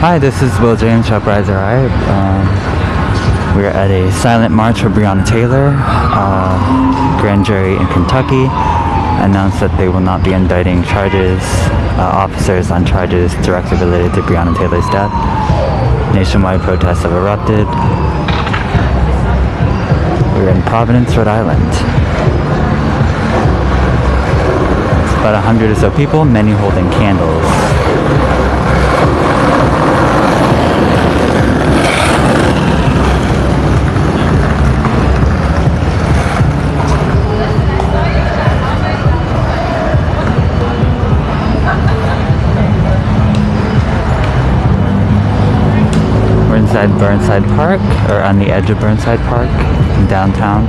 Hi, this is Will James, Upriser Eye. We're at a silent march for Breonna Taylor. Grand jury in Kentucky announced that they will not be indicting officers on charges directly related to Breonna Taylor's death. Nationwide protests have erupted. We're in Providence, Rhode Island. It's about 100 or so people, many holding candles. Inside Burnside Park, or on the edge of Burnside Park, in downtown.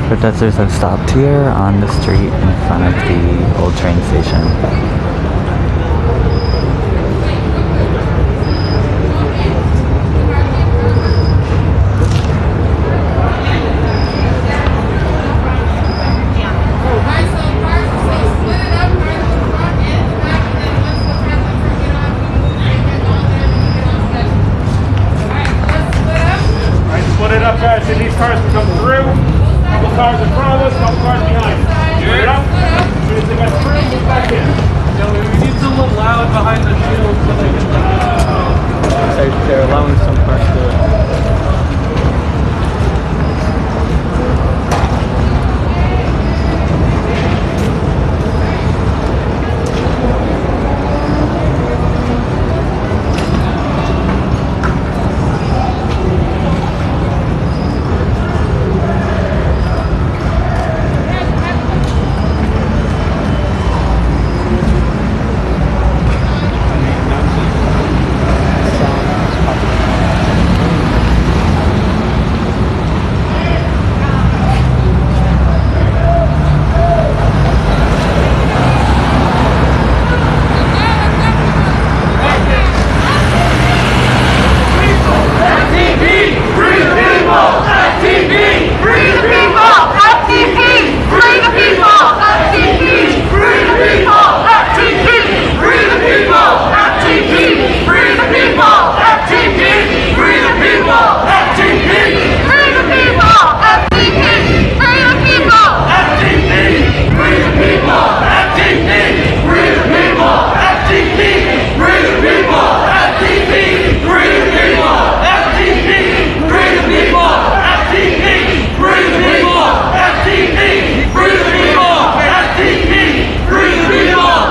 Protesters have stopped here on the street in front of the old train station. Split it up, guys. These cars can come through. Couple cars in front of us, couple cars behind us. Split it up. As soon as they got through, move back in. We need to look loud behind the shield so they can they're allowing some cars to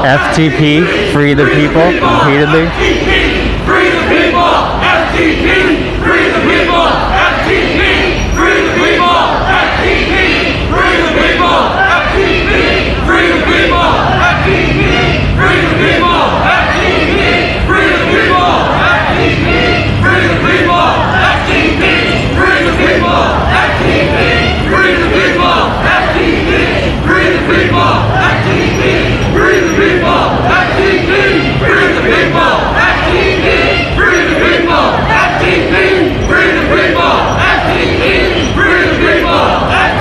FTP, free the people, repeatedly. Free the people! FTP! Free the people! FTP! Free the people! FTP! Free the people! FTP! Free the people! FTP! Free the people! FTP! Free the people! FTP! Free the people! FTP! Free the people! FTP! Free the people! FTP! Free the people! FTP! Free the people! FTP! Free the people! FTP! Free the people! FTP! Free the people! FTP! Free the people! FTP! Free the people! FTP!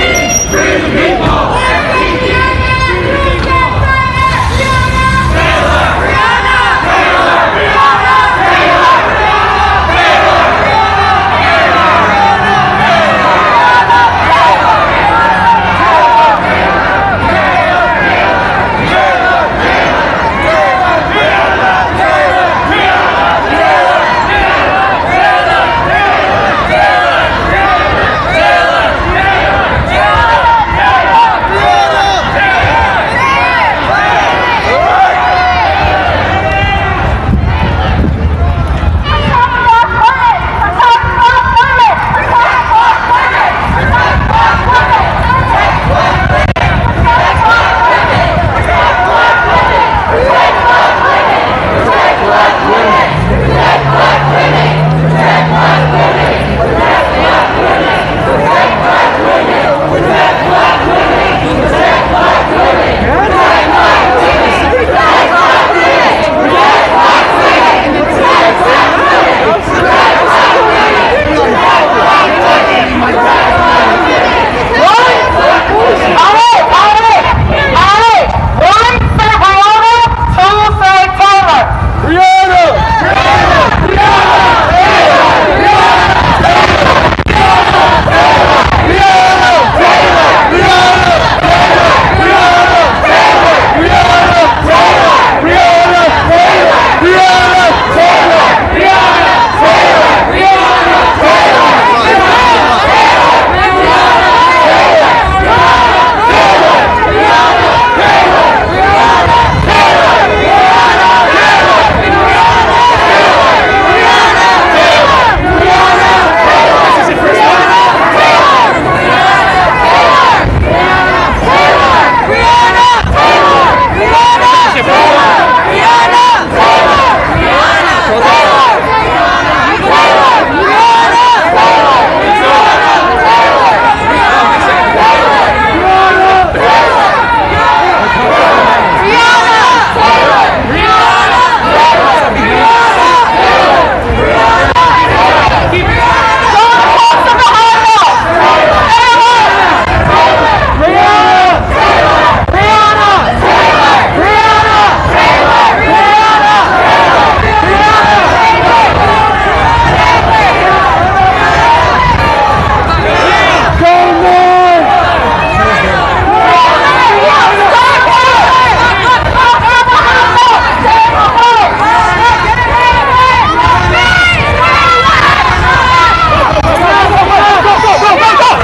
Free the people! FTP! Free the people!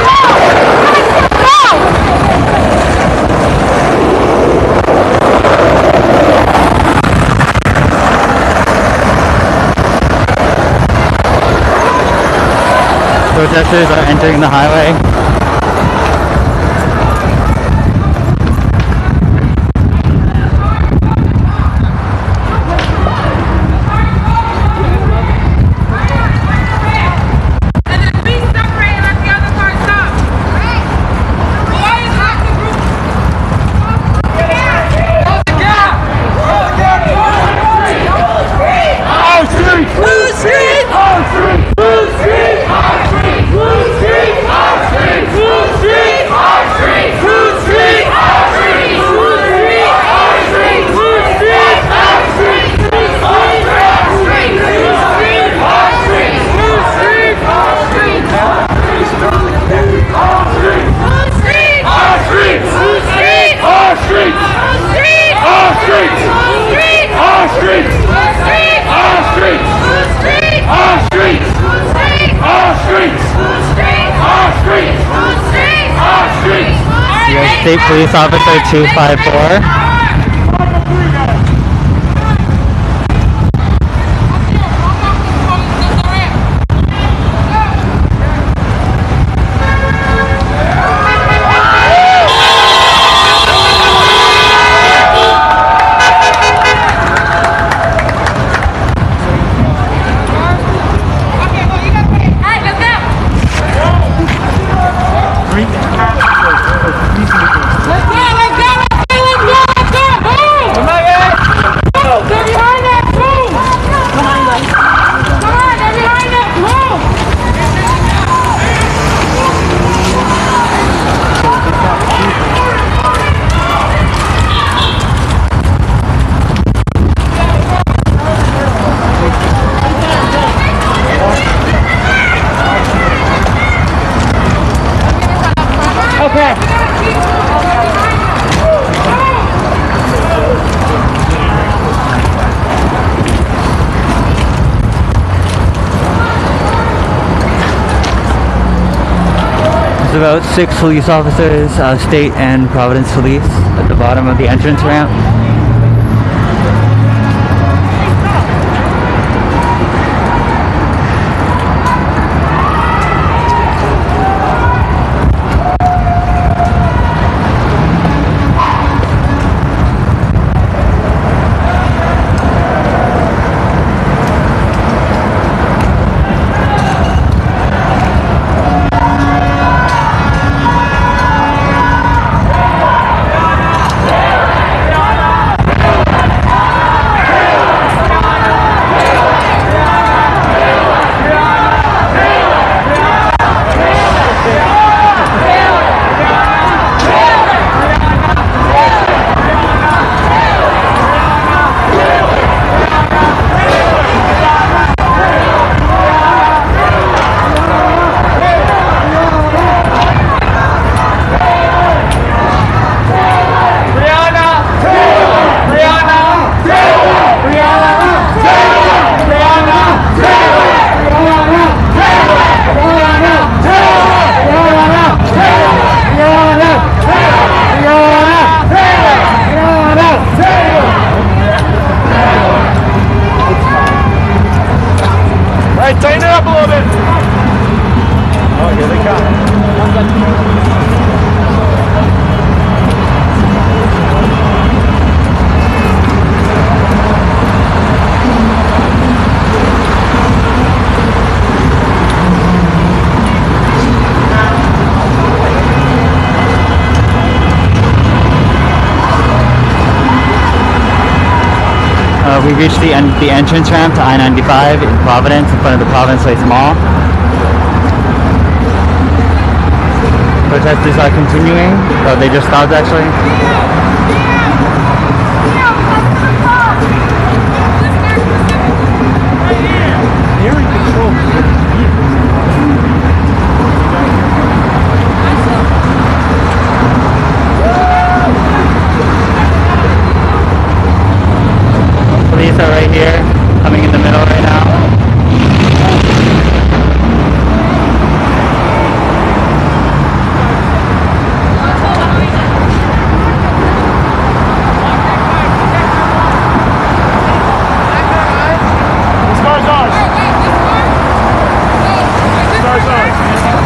Protesters are entering the highway. Blue street! Blue street! Blue street! State Police Officer 254. There's about 6 police officers, state and Providence police, at the bottom of the entrance ramp. Tighten it up a little bit. Oh, here they come. We reached the entrance ramp to I-95 in Providence, in front of the Providence Place Mall. Protesters are continuing. Oh, they just stopped actually. Police are right here, coming in the middle right now. This car's ours. This car's ours.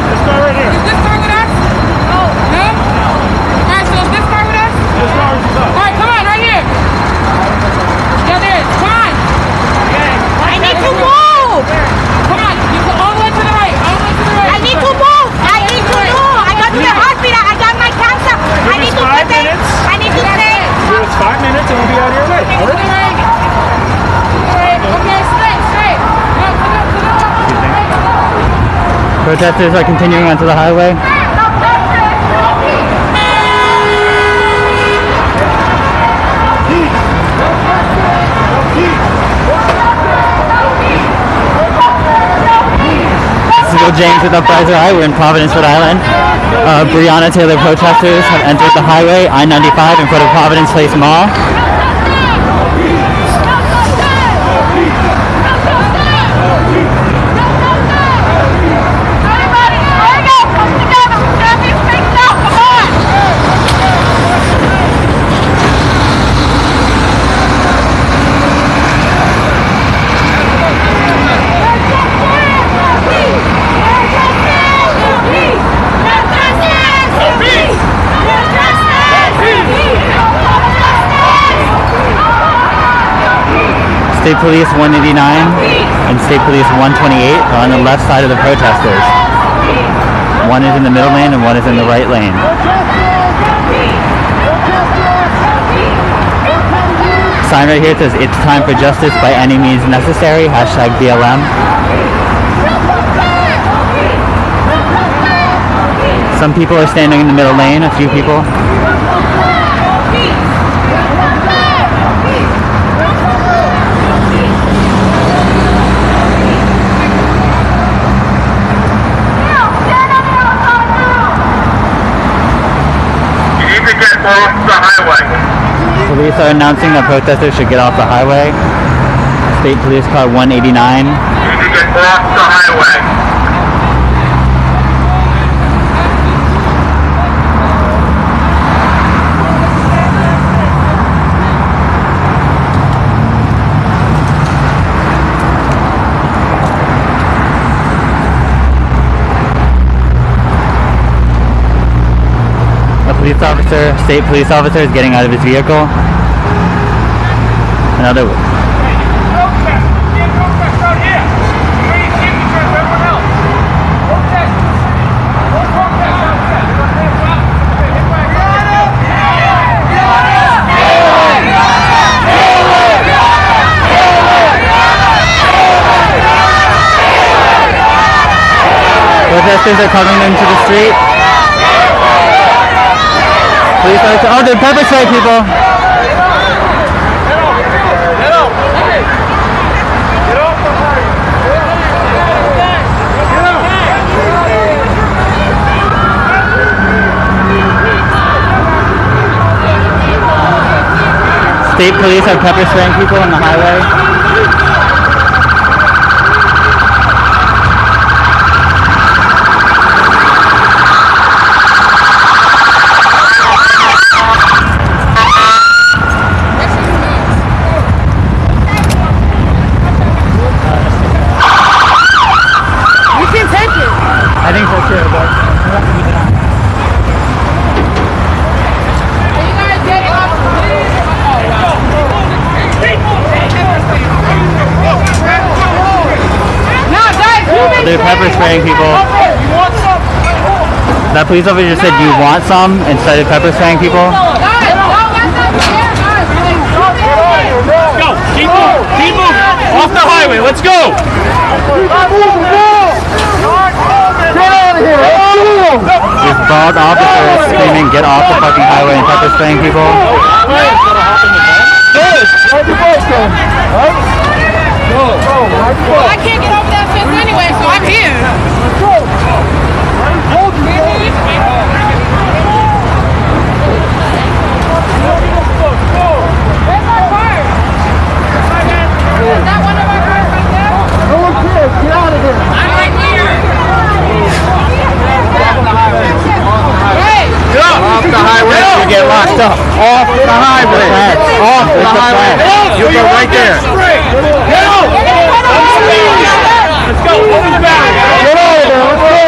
This car right here. Is this car with us? Oh, no? Alright, so is this car with us? This car's is us. Alright, come on, right here. Yeah, there is. Come on. I need to move. Come on, you go all the way to the right. All the way to the right. I need to move. I need to move. I got to the hospital. I got my cancer. I need to 5 stay. minutes. I need to stay. Give us 5 minutes and we'll be out here late. To the right. Okay, straight. No, to the right. Protesters are continuing onto the highway. This is Will James with Uprising High. We're in Providence, Rhode Island. Breonna Taylor protesters have entered the highway, I-95, in front of Providence Place Mall. Everybody, come together. Let's get these things out. Come on. State Police 189 and State Police 128 are on the left side of the protesters. One is in the middle lane and one is in the right lane. Sign right here says, "It's time for justice by any means necessary," #BLM. Some people are standing in the middle lane, a few people. You need to get off the highway. Police are announcing that protesters should get off the highway. State Police Car 189. You need to get off the highway. State police officer is getting out of his vehicle. Another. Protesters are coming into the street. Police officers, oh, they're pepper spray people. State police are pepper spraying people on the highway. I think so too, but they're pepper spraying people. That police officer just said, "You want some?" instead of pepper spraying people. Go! Keep moving! Keep moving! Off the highway! Let's go! This bald officer is screaming, "Get off the fucking highway," and pepper spraying people. I can't get over that fence anyway, so I'm here. Where's my car? Is that one of our cars right there? No one cares. Get out of here. I'm right here. Hey! Get off the highway! You get locked up. Off the highway! Off the highway! You go right there. Get out! Let's go! Open the barrier! Get out of there! Let's go!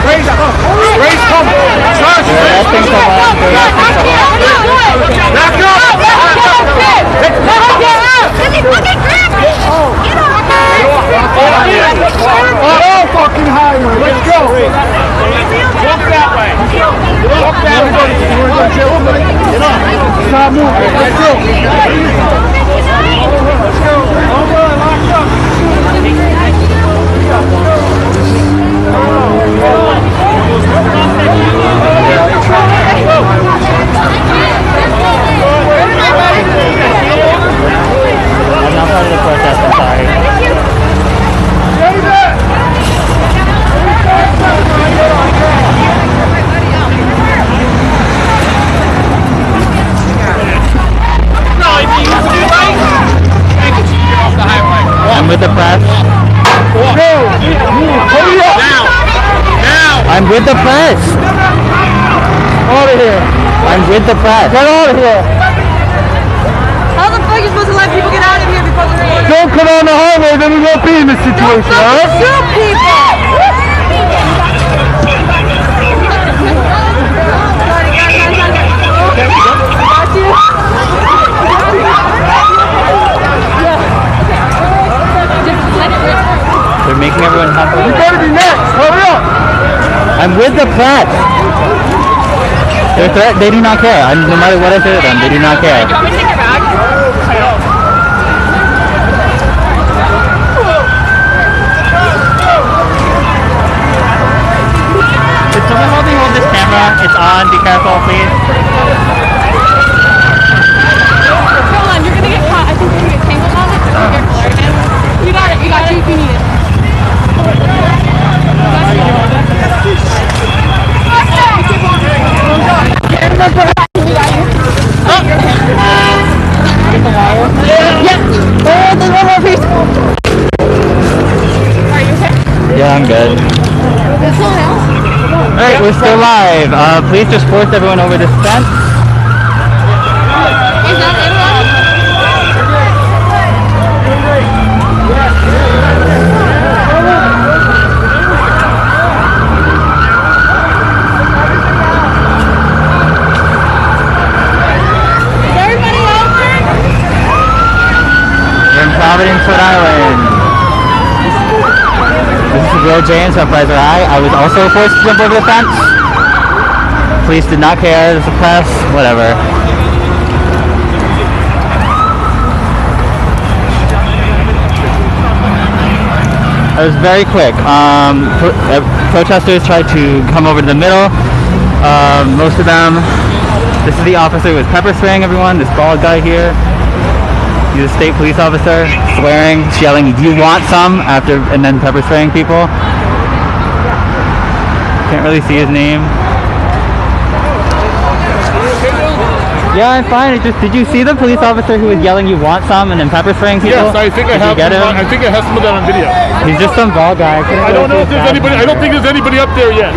Raise up! Raise come! Charge! Back up! Oh, fucking highway! Let's go! Walk that way! Walk that way! Get up! Stop moving! Let's go! Let's go! Locked up! I'm not part of the protest, I'm sorry. I'm with the press. I'm with the press. Out of here. I'm with the press. Get out of here. How the fuck are you supposed to let people get out of here before the road? Don't come on the highway, then we won't be in this situation, alright? Shoot people! making everyone hop over. You better be next. Hurry up. I'm with the press. They do not care. No matter what I say to them, they do not care. Do you want me to take your bag? Is someone helping hold this camera? It's on. Be careful, please. Hold on, you're gonna get caught. I think you're gonna get tangled on it. So be careful, right, man? You got it. You got it if you need it. Yeah, I'm good. Alright, we're still live. Please just force everyone over this fence. Is that Erupt? Is everybody out there? We're in Providence, Rhode Island. This is Will James from Providence, Rhode Island. I was also forced to jump over the fence. Police did not care. There's a press. Whatever. It was very quick. Protesters tried to come over to the middle. Most of them. This is the officer who was pepper spraying everyone. This bald guy here. He's a state police officer, swearing, yelling, "Do you want some?" after, and then pepper spraying people. Can't really see his name. Yeah, I'm fine. Did you see the police officer who was yelling, "You want some?" and then pepper spraying people? Yes, I think I have. I think I have some of that on video. He's just some bald guy. I don't know if there's anybody. I don't think there's anybody up there yet.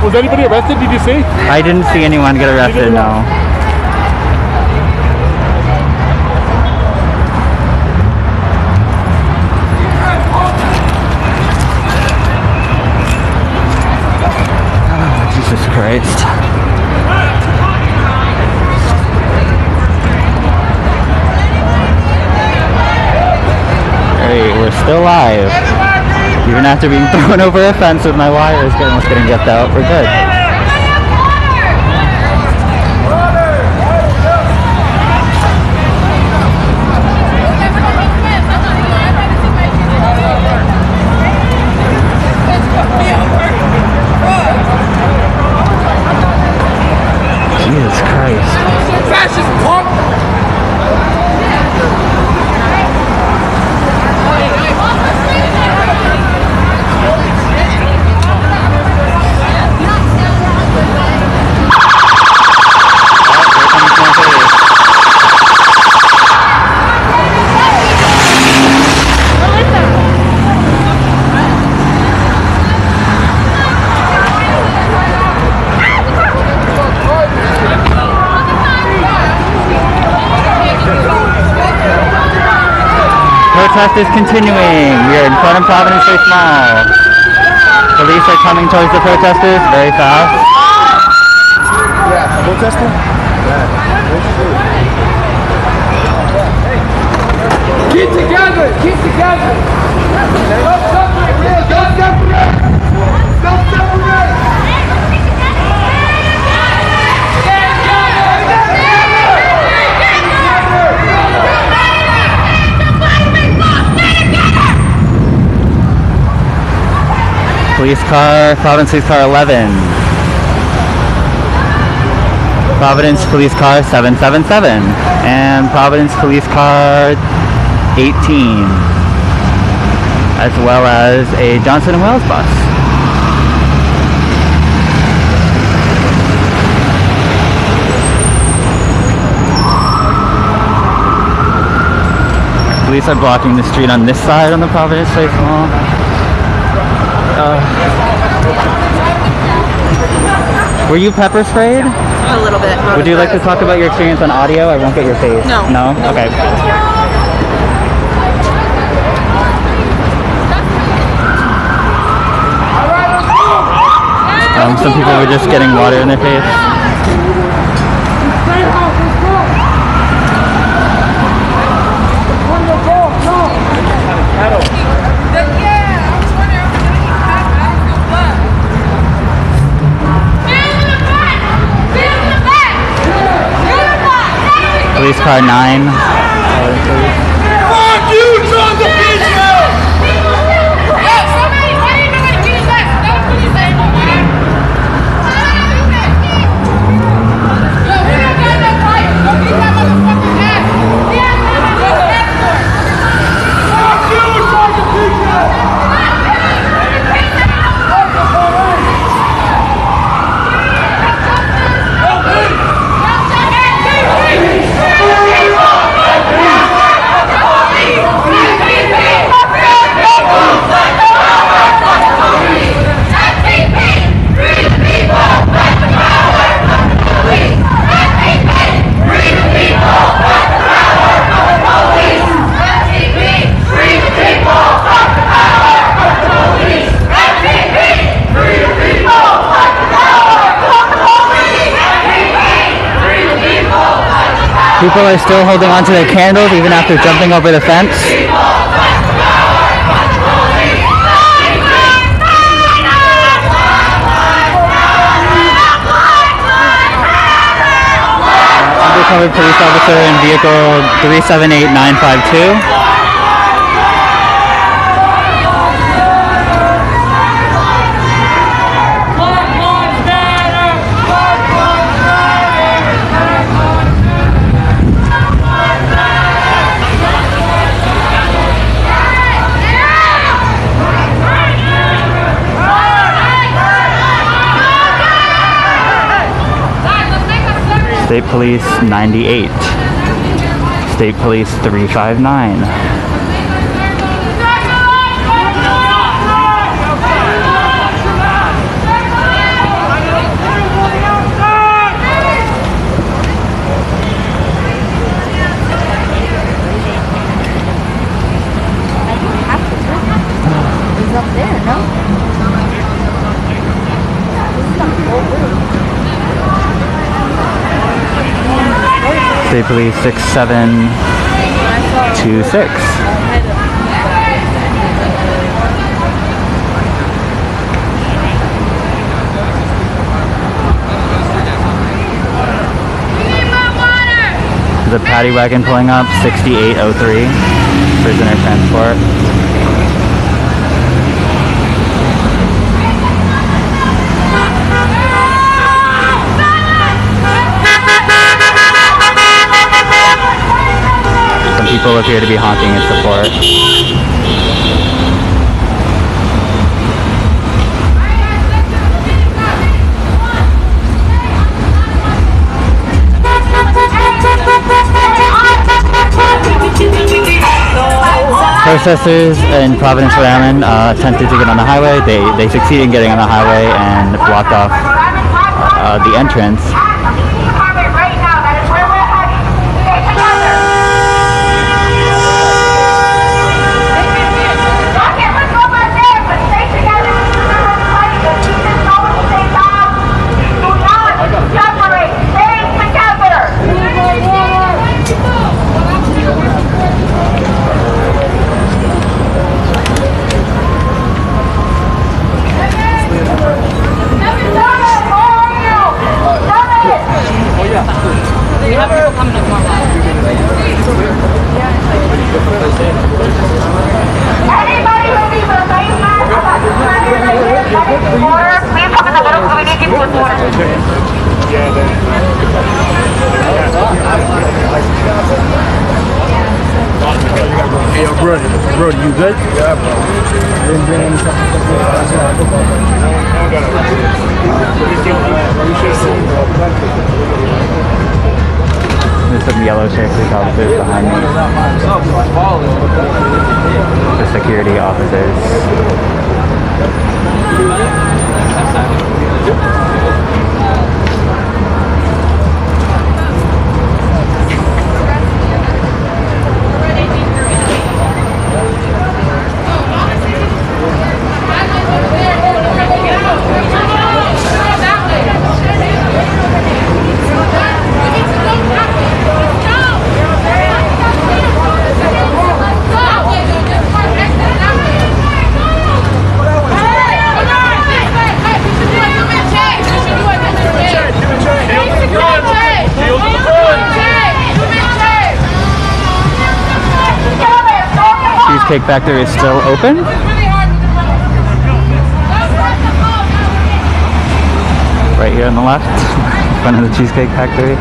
Was anybody arrested? Did you see? I didn't see anyone get arrested. No. Jesus Christ. Hey, we're still live. Even after being thrown over a fence with my wires almost getting ripped out, we're good. Jesus Christ. Fascist punk! Protest is continuing. We are in front of Providence Place Mall. Police are coming towards the protesters very fast. Yeah, protesting? Keep together! Keep together! Don't separate! Don't separate! Don't separate! Police car, Providence Police car 11. Providence Police car 777. And Providence Police car 18. As well as a Johnson & Wales bus. Police are blocking the street on this side on the Providence Place Mall. Were you pepper sprayed? A little bit. Would you like to talk about your experience on audio? I won't get your face. No. No? Okay. Some people were just getting water in their face. car 9. Fuck you, drunk bitch! People are still holding onto their candles even after jumping over the fence. Undercover police officer in vehicle 378952. State Police 98. State Police 359. He's up there, no? State Police 6726. The paddy wagon pulling up 6803. Prisoner transport. People appear to be honking in support. Protesters in Providence, Rhode Island attempted to get on the highway. They succeeded in getting on the highway and blocked off the entrance. Hey, yo, Brody, you good? Yeah, bro. There's some yellow shirts officers behind me. The security officers. Hey, Cheesecake Factory is still open. Right here on the left, in front of the Cheesecake Factory.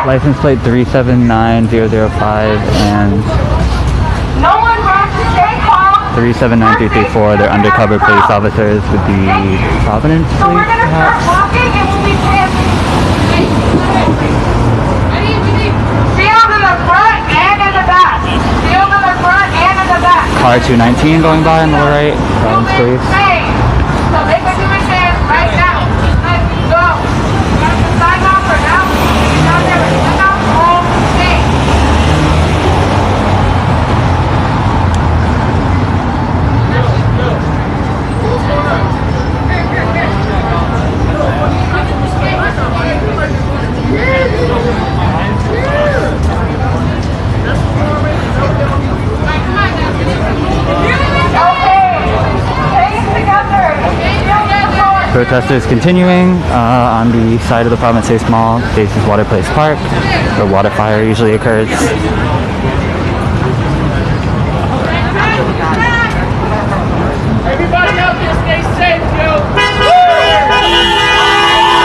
License plate 379005 and No one runs to stay calm. 379334. They're undercover police officers with the Providence So we're Police, gonna start perhaps. walking and we'll be chanting. Shield in the front and in the back. Shield in the front and in the back. Car 219 going by on the right. Providence Police. So they can do a dance right now. Let's go. Sign off for now. Now never sign off. All day. Protesters continuing on the side of the Providence Place Mall, faces Water Place Park, where water fire usually occurs. Everybody out there, stay safe, yo.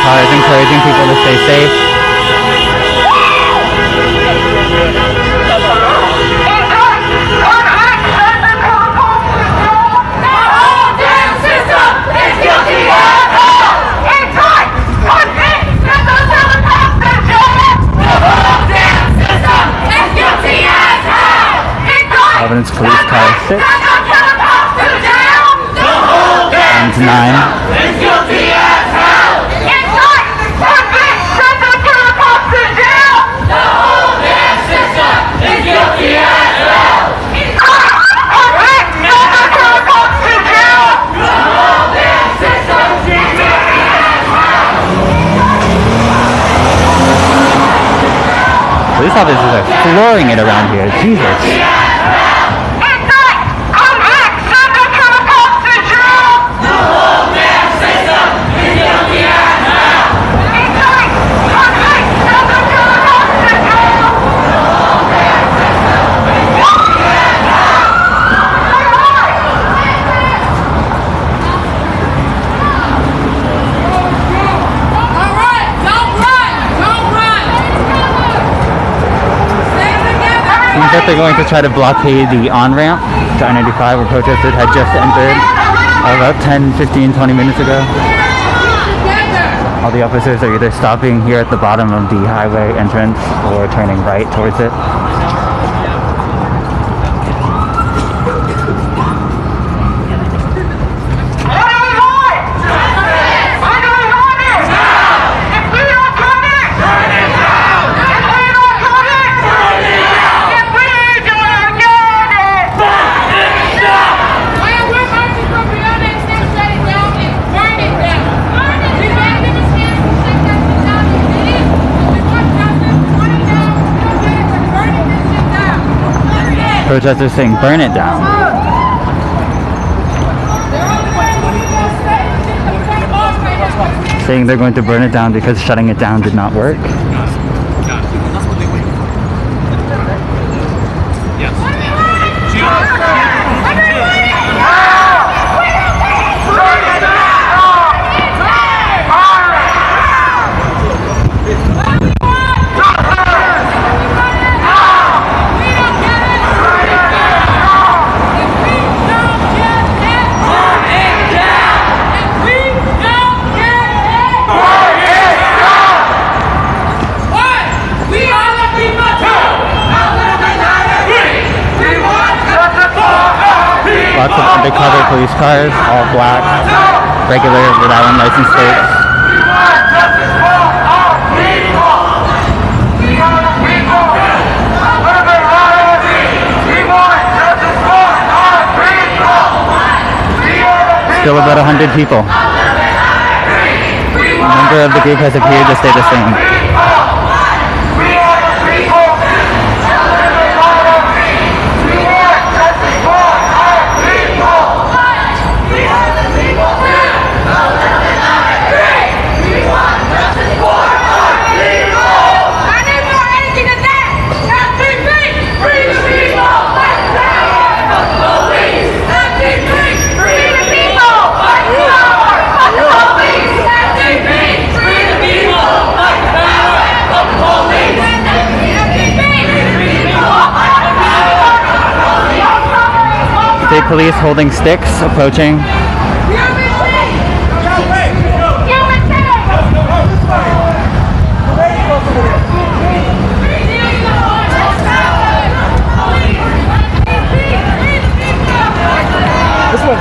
Cars encouraging people to stay safe. Providence Police Car 6 and 9. Police officers are flooring it around here. Jesus. Seems like they're going to try to blockade the on-ramp to I-95 where protesters had just entered about 10, 15, 20 minutes ago. All the officers are either stopping here at the bottom of the highway entrance or turning right towards it. Protesters saying burn it down. Saying they're going to burn it down because shutting it down did not work. Lots of undercover police cars, all black, regular Rhode Island license plates. Still about 100 people. A member of the group has appeared to stay the same. State police holding sticks, approaching. This one.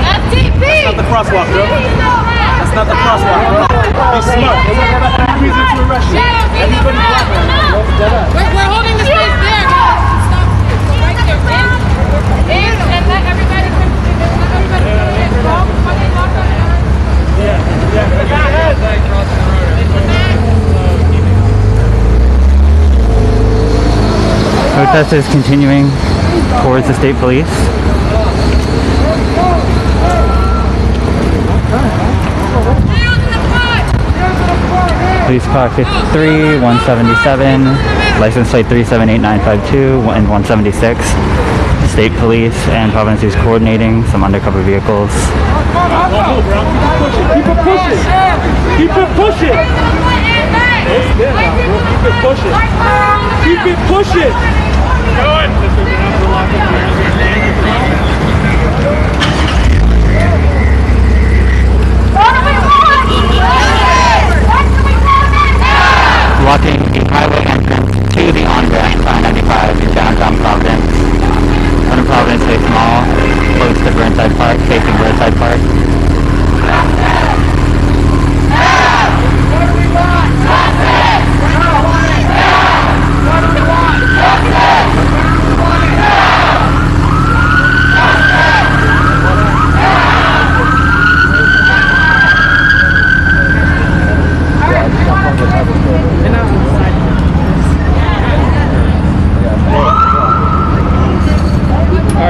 That's not the crosswalk, bro. That's not the crosswalk, bro. Be smart. Reason to arrest you. Everybody We're holding the space there, guys. Stop. Right there. In and let everybody come. Protesters continuing towards the state police. Police car 53, 177, license plate 378952, and 176. State police and Providence is coordinating some undercover vehicles. Keep it pushing. Keep it pushing. Keep it pushing. Keep it pushing. Blocking the highway entrance to the on-ramp on 95 in downtown Providence. In front of Providence Place Mall, close to Burnside Park, facing Burnside Park.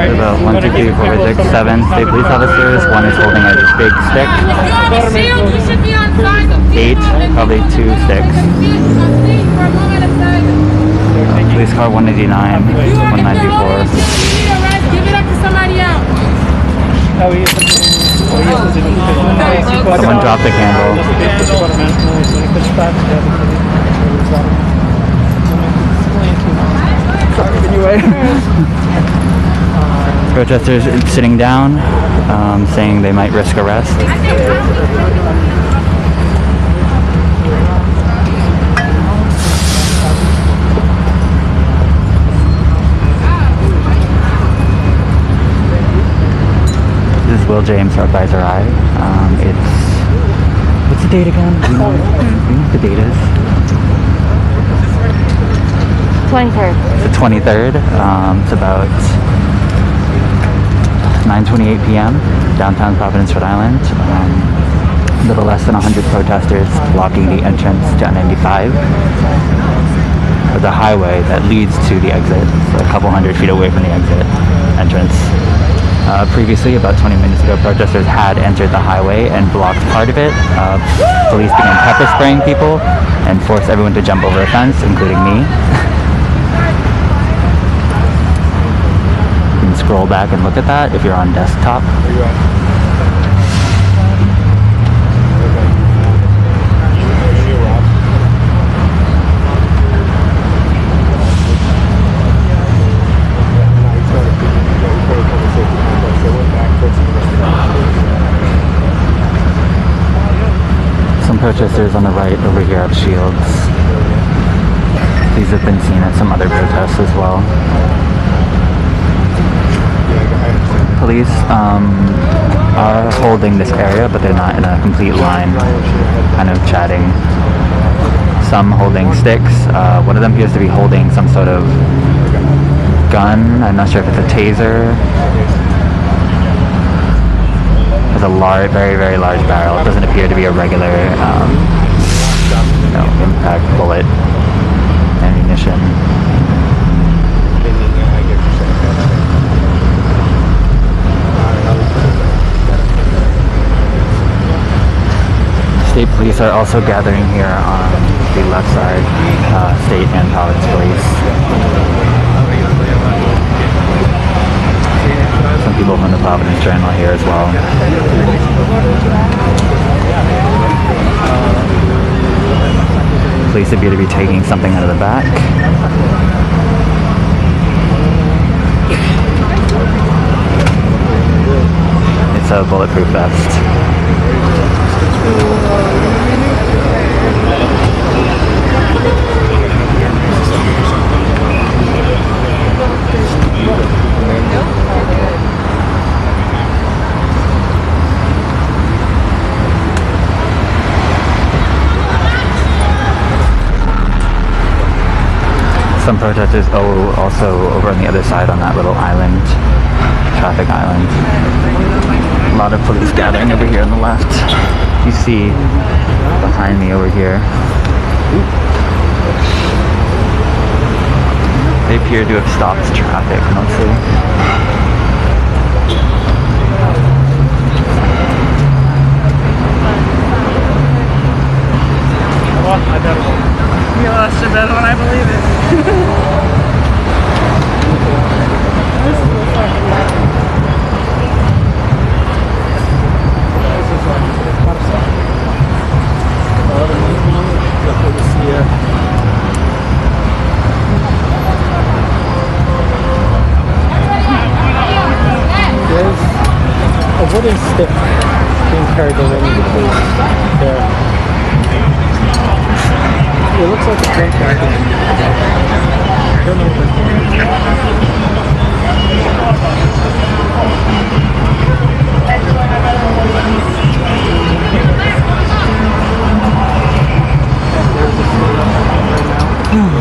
About 1, 2, 3, 4, 5, 6, 7 state police officers. One is holding a big stick. 8, probably 2 sticks. Police car 189, 194. Give it up to somebody else. Someone dropped the candle. Protesters sitting down, saying they might risk arrest. This is Will James, our advisor. What's the date again? Do you know what the date is? 23rd. The 23rd. It's about 9:28 p.m. downtown Providence, Rhode Island. A little less than 100 protesters blocking the entrance to 95, or the highway that leads to the exit, so a couple hundred feet away from the exit entrance. Previously, about 20 minutes ago, protesters had entered the highway and blocked part of it. Police began pepper spraying people and forced everyone to jump over a fence, including me. Scroll back and look at that if you're on desktop. Some protesters on the right over here have shields. These have been seen at some other protests as well. Police are holding this area, but they're not in a complete line, kind of chatting. Some holding sticks. One of them appears to be holding some sort of gun. I'm not sure if it's a taser. There's a large, very, very large barrel. It doesn't appear to be a regular impact bullet ammunition. State police are also gathering here on the left side, state and Providence police. Some people from the Providence Journal here as well. Police appear to be taking something out of the back. It's a bulletproof vest. Some protesters also over on the other side on that little island, traffic island. A lot of police gathering over here on the left. You see behind me over here. They appear to have stopped traffic mostly. You lost your bet when I believe it. A wooden stick being carried around the police there. It looks like a drink wagon. I don't know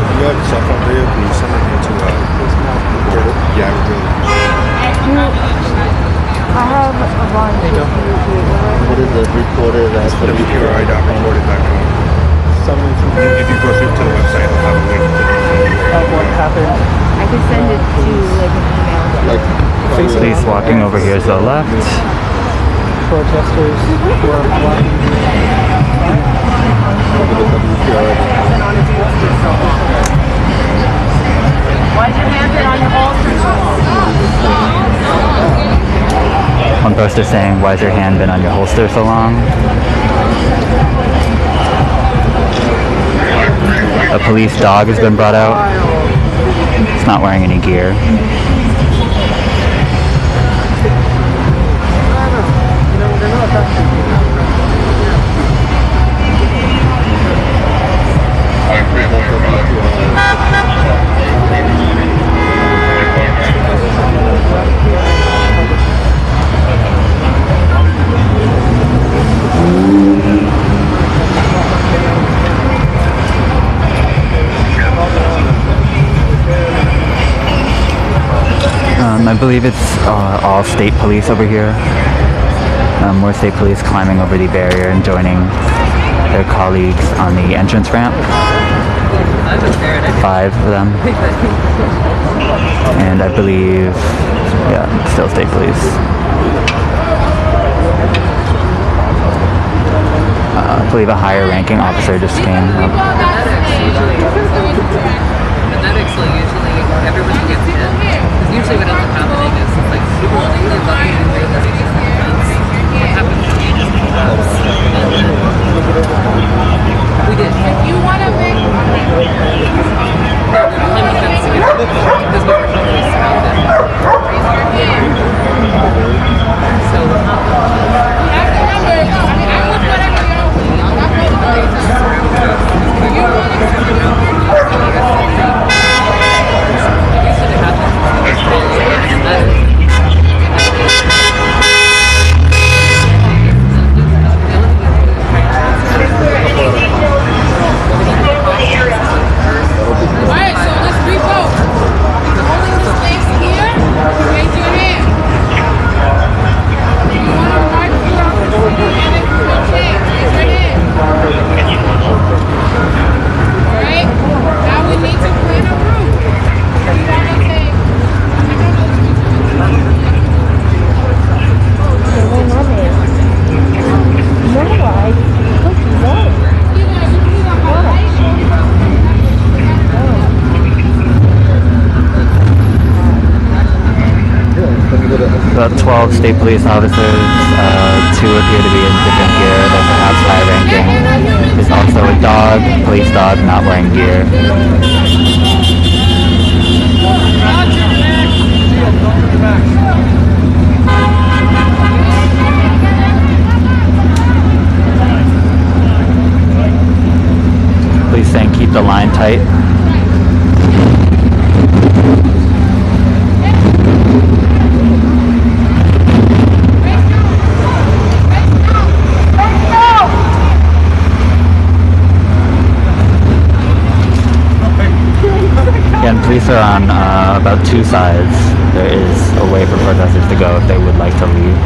You have a cell phone video, can you send it into yeah, I have a line. What is the recorder that's WQRI.recorded.com? If you go through to the website, it'll have a link to what happened. I can send it to like an email. Police walking over here to the left. Protesters were blocking Why's your hand been on your holster? One poster saying, "Why's your hand been on your holster so long?" A police dog has been brought out. It's not wearing any gear. I believe it's all state police over here. More state police climbing over the barrier and joining their colleagues on the entrance ramp. 5 of them. And I believe, yeah, still state police. I believe a higher ranking officer just came up. Paramedics will usually, everybody gets in. Because usually what ends up happening is like people are really lucky and they just get defense. What happens to me is we did. You want to make because we were totally surrounded. So 12 state police officers. 2 appear to be in different gear. They're perhaps high-ranking. There's also a dog, police dog, not wearing gear. Police saying keep the line tight. Again, police are on about 2 sides. There is a way for protesters to go if they would like to leave.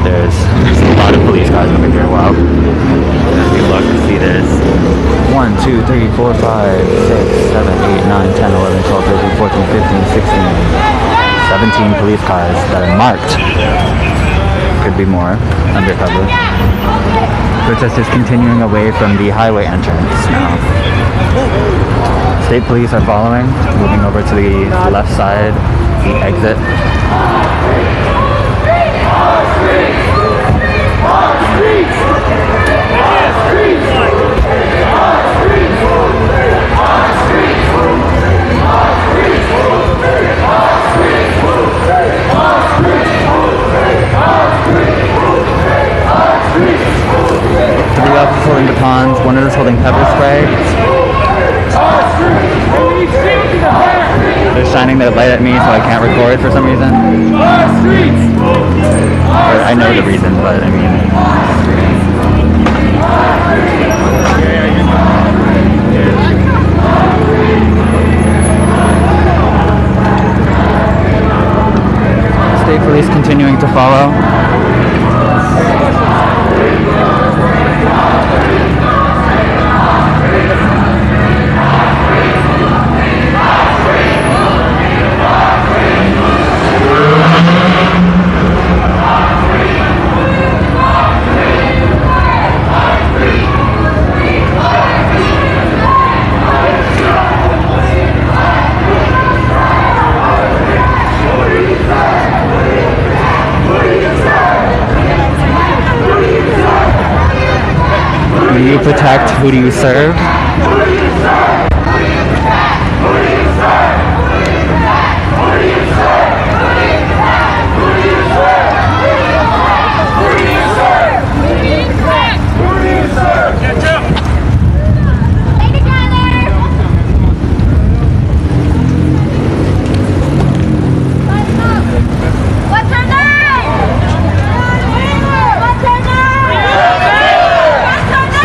There's a lot of police cars over here. Wow. If you look, see there's 1, 2, 3, 4, 5, 6, 7, 8, 9, 10, 11, 12, 13, 14, 15, 16, 17 police cars that are marked. Could be more undercover. Protesters continuing away from the highway entrance now. State police are following, moving over to the left side, the exit. Three officers holding batons, one of them holding pepper spray. They're shining their light at me so I can't record for some reason. Or I know the reason, but I mean... State police continuing to follow. Who do you protect? Who do you serve?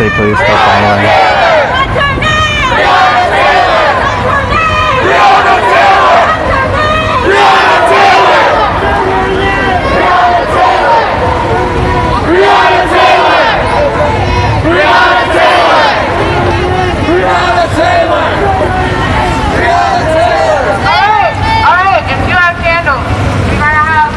State police still following. What's her name? Breonna Taylor! Breonna Taylor! Breonna Taylor! Breonna Taylor! Breonna Taylor! Breonna Taylor! Breonna Taylor! Breonna Taylor! All right, if you have candles, we're gonna have.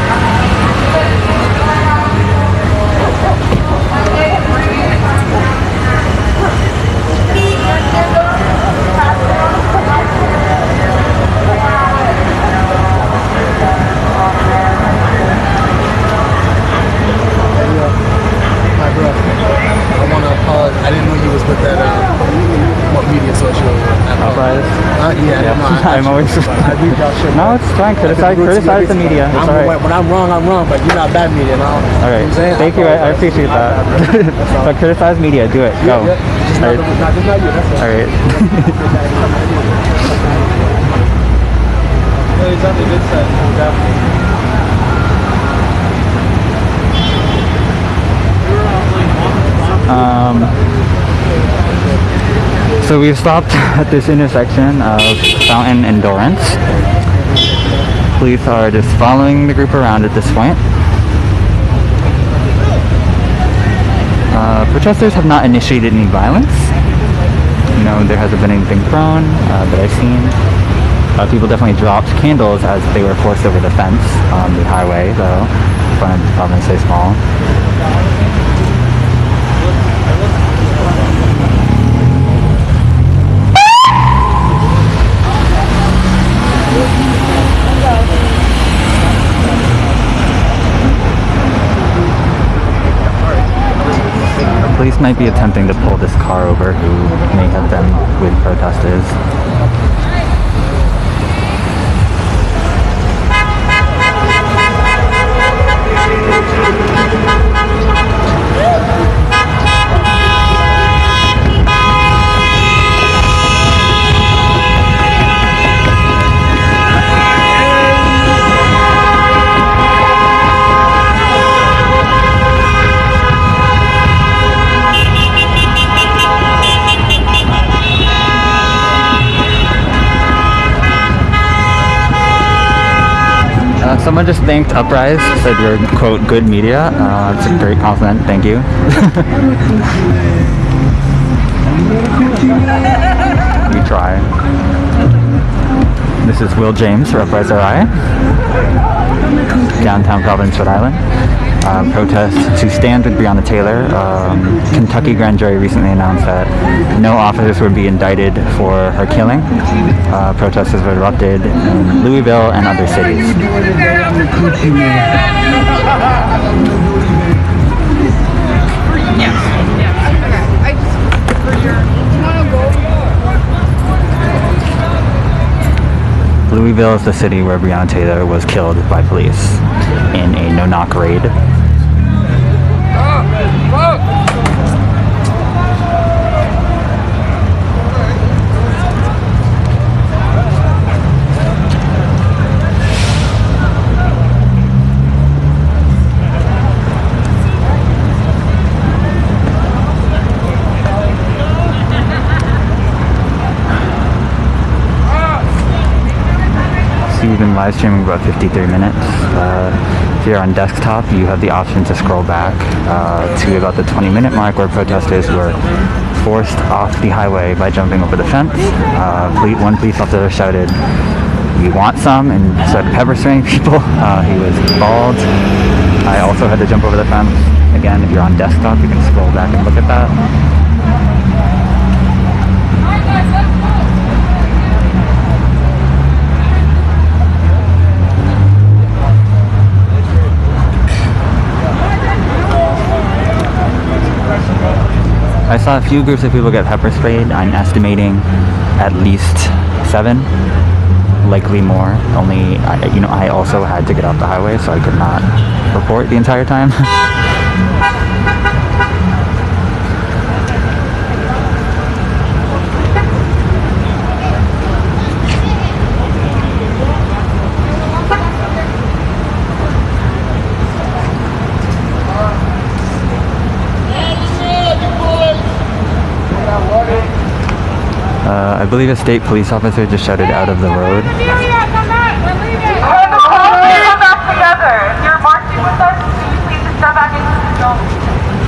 I want to apologize. I didn't know he was with that media social. I'm always... No, it's fine. Criticize the media. It's all right. When I'm wrong, but you're not bad media. No? All right. Thank you. I appreciate that. But criticize media. Do it. Go. Just not you. That's All right. So we've stopped at this intersection of Fountain and Dorrance. Police are just following the group around at this point. Protesters have not initiated any violence. You know, there hasn't been anything thrown that I've seen. People definitely dropped candles as they were forced over the fence on the highway, though, in front of Providence Place Mall. Police might be attempting to pull this car over who may have been with protesters. Someone just thanked Uprise, said you're, quote, good media. It's a great compliment, thank you. We try. This is Will James for Uprise RI, downtown Providence, Rhode Island. Protest to stand with Breonna Taylor. Kentucky grand jury recently announced that no officers would be indicted for her killing. Protests have erupted in Louisville and other cities. Louisville is the city where Breonna Taylor was killed by police in a no-knock raid. We've been live streaming about 53 minutes. If you're on desktop, you have the option to scroll back to about the 20-minute mark where protesters were forced off the highway by jumping over the fence. One police officer shouted, "We want some," and started pepper spraying people. He was bald. I also had to jump over the fence. Again, if you're on desktop, you can scroll back and look at that. I saw a few groups of people get pepper sprayed. I'm estimating at least 7, likely more. Only, I also had to get off the highway, so I could not report the entire time. I believe a state police officer just shouted out of the road. Come back together. If you're marching with us, please just step back into the zone.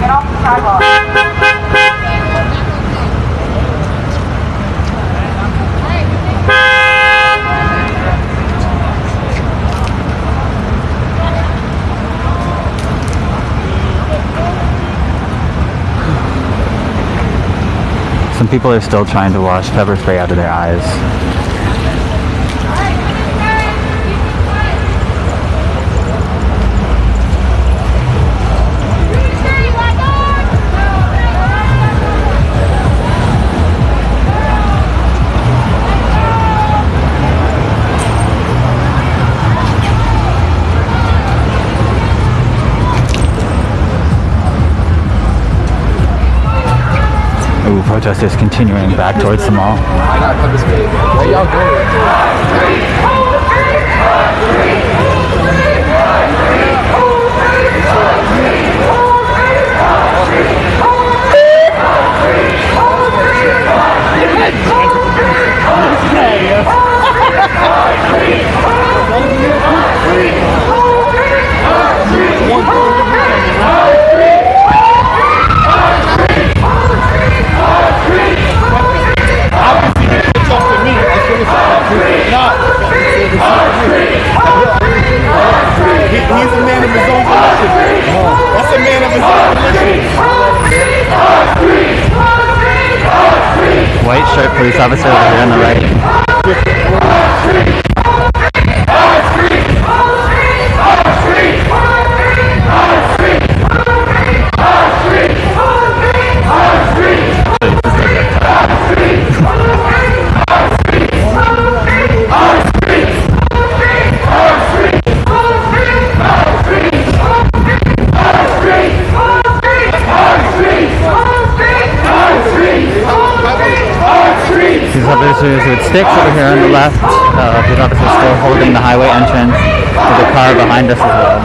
Get off the sidewalk. Some people are still trying to wash pepper spray out of their eyes. Ooh, protesters continuing back towards the mall. Where y'all going? He's a man of his own volition. That's a man of his own volition. White shirt police officer over here on the right. officers with sticks over here on the left. Police officers still holding the highway entrance. There's a car behind us as well.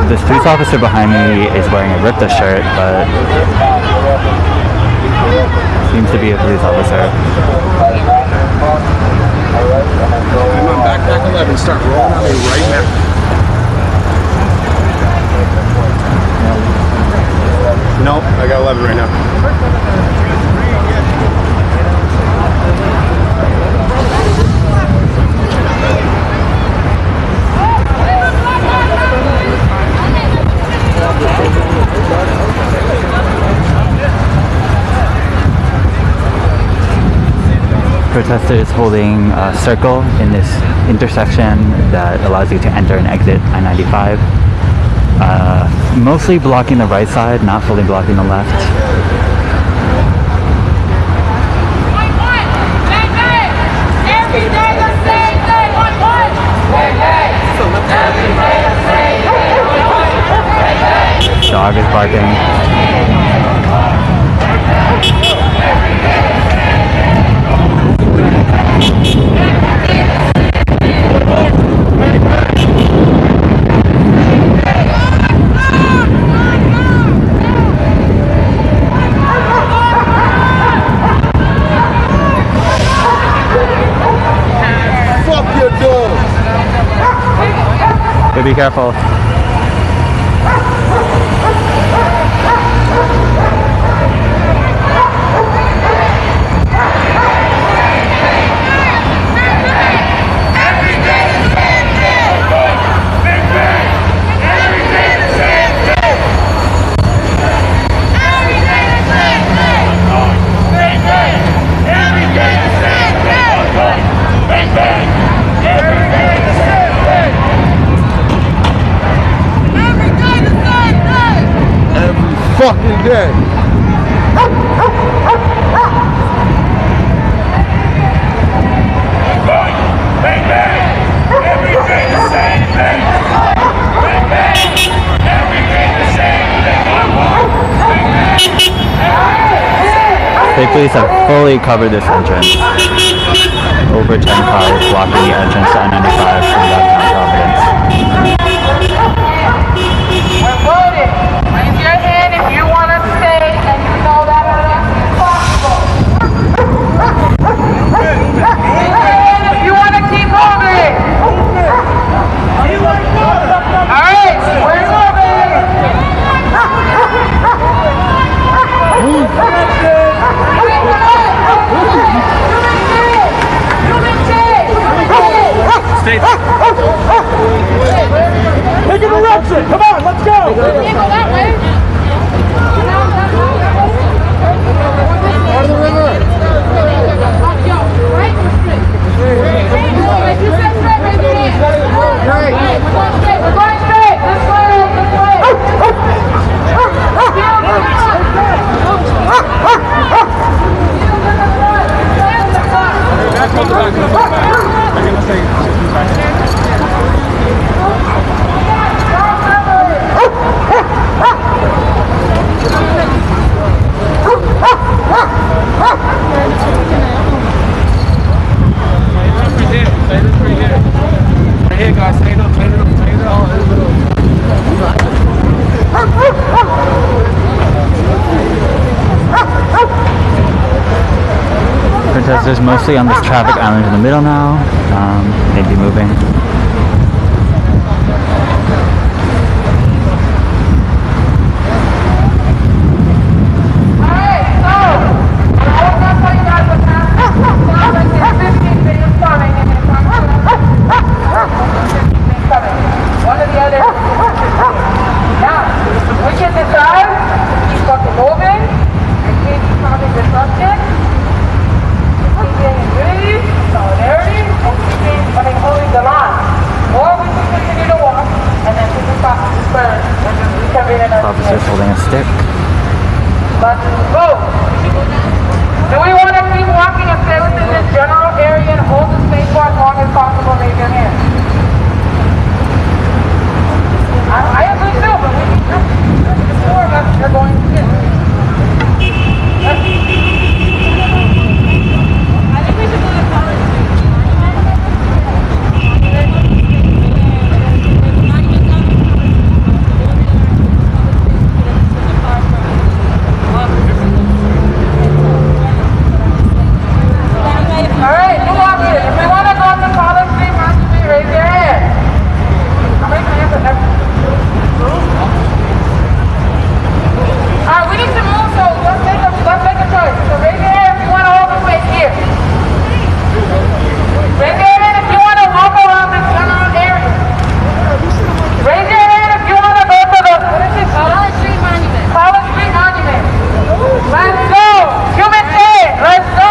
This police officer behind me is wearing a Erupt shirt, but seems to be a police officer. I'm on backpack 11. Start rolling on me right now. Nope, I got 11 right now. Protesters holding a circle in this intersection that allows you to enter and exit I-95. Mostly blocking the right side, not fully blocking the left. Dog is barking. Fuck your dog. So be careful. Fucking day. Bang, bang, everything the same thing. Bang, bang, everything the same thing. State police have fully covered this entrance. Over 10 cars blocking the entrance to I-95 from downtown Providence. We're voting. Raise your hand if you want to stay and you know that it's possible. Raise your hand if you want to keep moving. All right, we're moving. Stay. Protesters mostly on this traffic island in the middle now. Maybe moving. Officers holding a stick. Let's go! Do we want to keep walking and stay within this general area and hold the space for as long as possible? Raise your hand. I agree too, but we need to. The four of us are going to get. I think we should go to College Street. Alright, you walk in. If you want to go to College Street, raise your hand. How many hands are there? Alright, we need to move, so let's make a choice. So raise your hand if you want to hold the space here. Raise your hand if you want to walk around this general area. Raise your hand if you want to go to the College Street Monument. College Street Monument. Let's go! Human chain, let's go!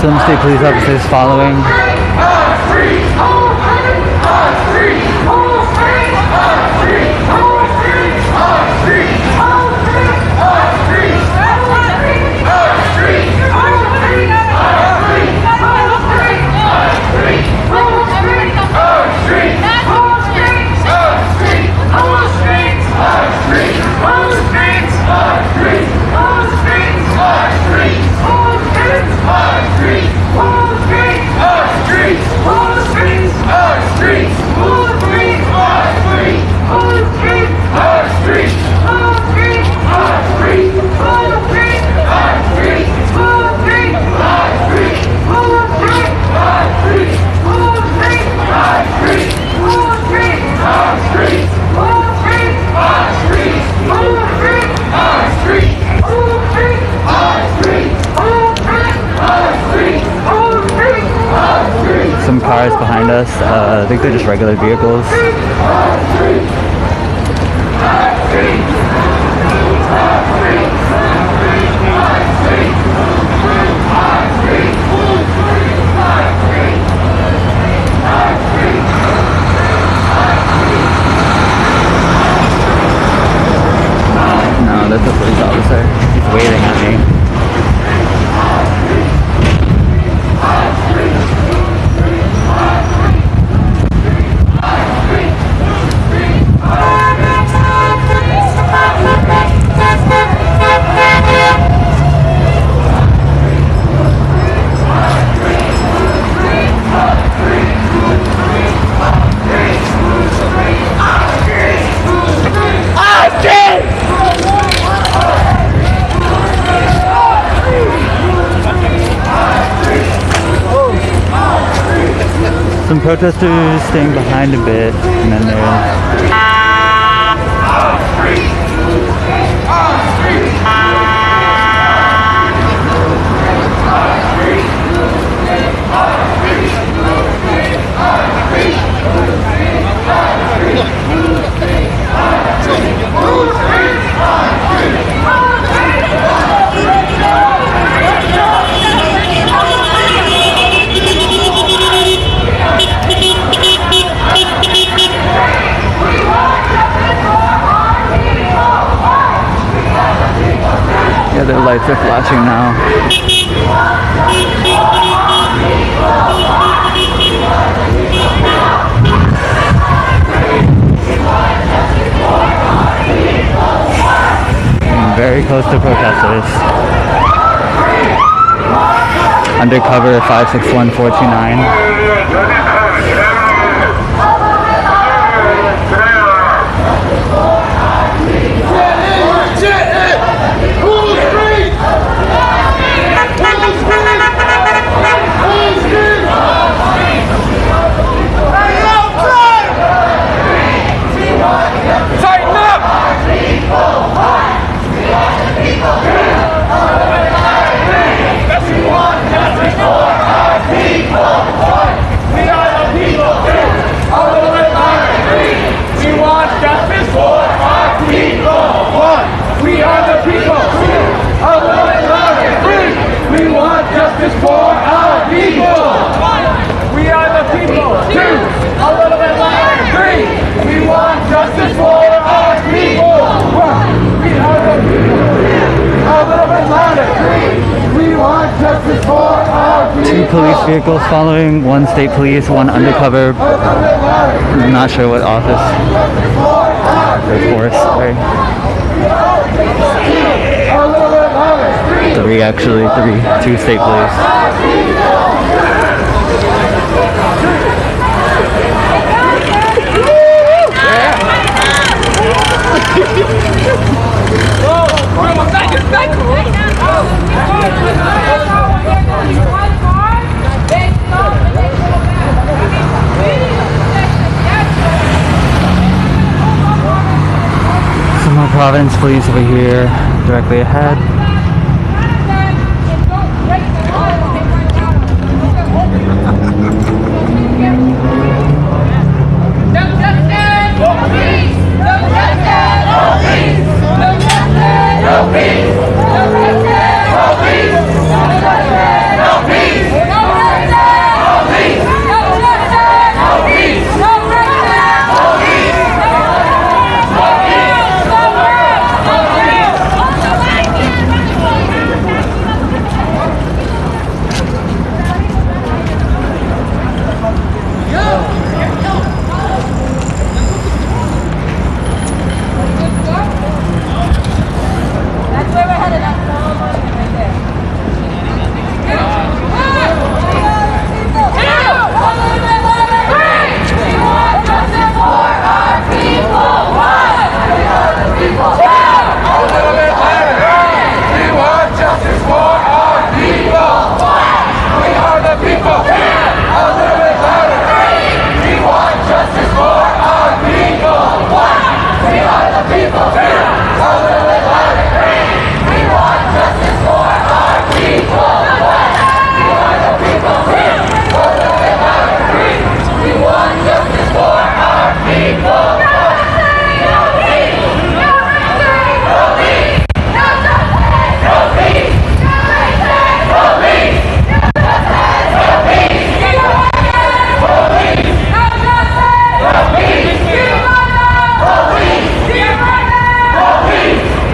Some state police officers following. Some cars behind us, I think they're just regular vehicles. No, that's a police officer. He's waving at me. Some protesters staying behind a bit, and then there's yeah, their lights are flashing now. Very close to protesters. Undercover 561-429. Two police vehicles following, one state police, one undercover. I'm not sure what office. Or force, sorry. Three actually, two state police. Some more Providence police over here, directly ahead.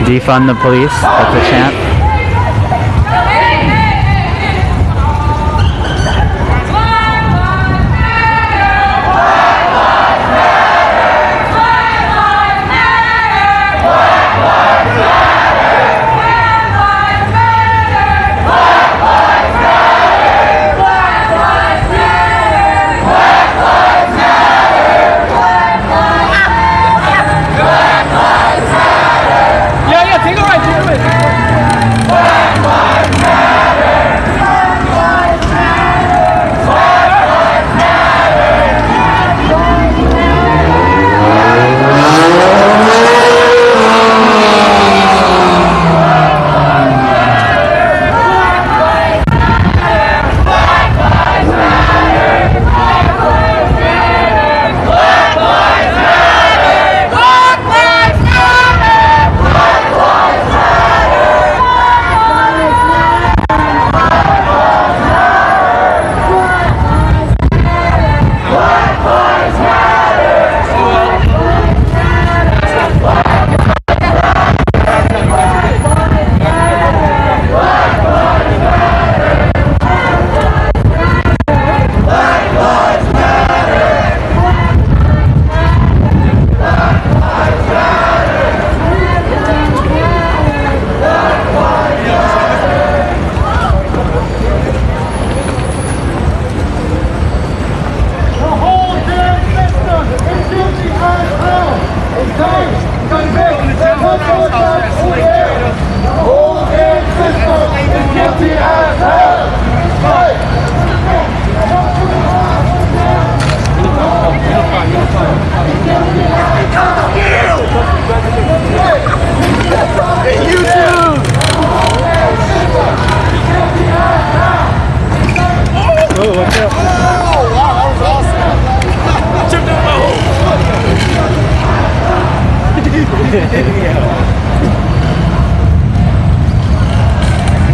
Defund the police, that's a chant. Take a right, take a right.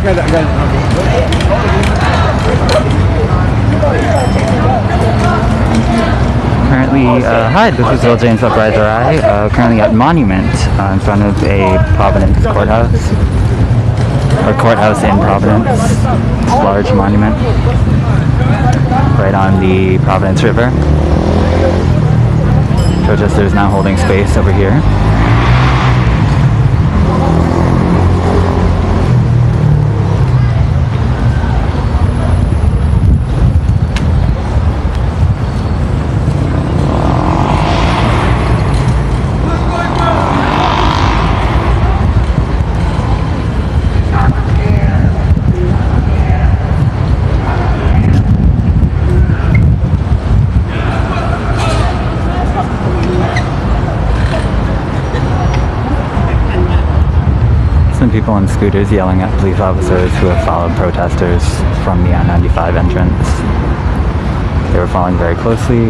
Currently, hi, this is Will James Upriser I, currently at Monument in front of a Providence courthouse. Or courthouse in Providence. Large monument. Right on the Providence River. Protesters now holding space over here. People on scooters yelling at police officers who have followed protesters from the I-95 entrance. They were following very closely.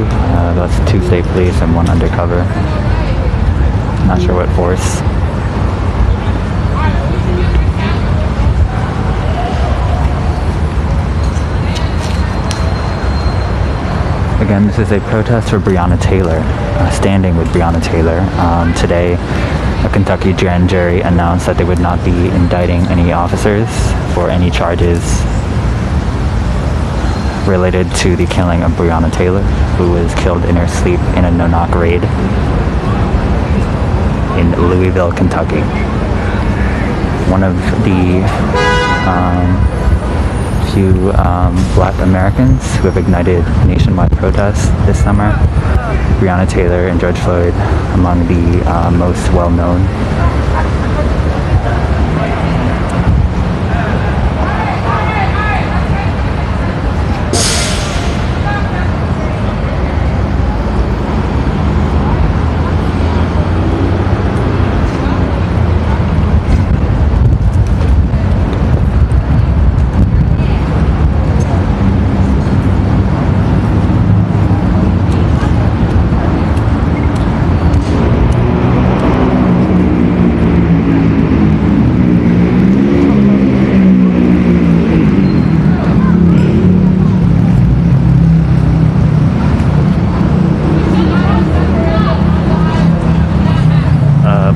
That's 2 state police and 1 undercover. Not sure what force. Again, this is a protest for Breonna Taylor, standing with Breonna Taylor. Today, a Kentucky grand jury announced that they would not be indicting any officers for any charges related to the killing of Breonna Taylor, who was killed in her sleep in a no-knock raid in Louisville, Kentucky. One of the few Black Americans who have ignited nationwide protests this summer. Breonna Taylor and George Floyd among the most well-known.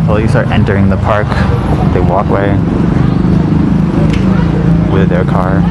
Police are entering the park, the walkway, with their car.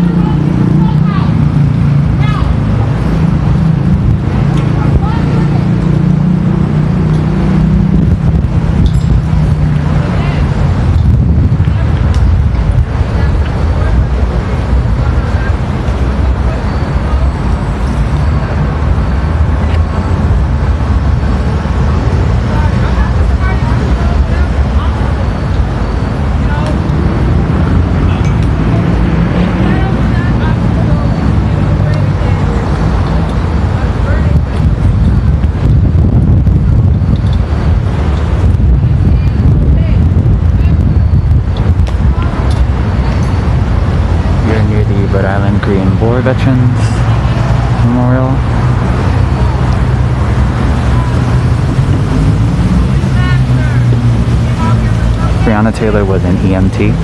Rhode Island Korean War Veterans Memorial. Breonna Taylor was an EMT.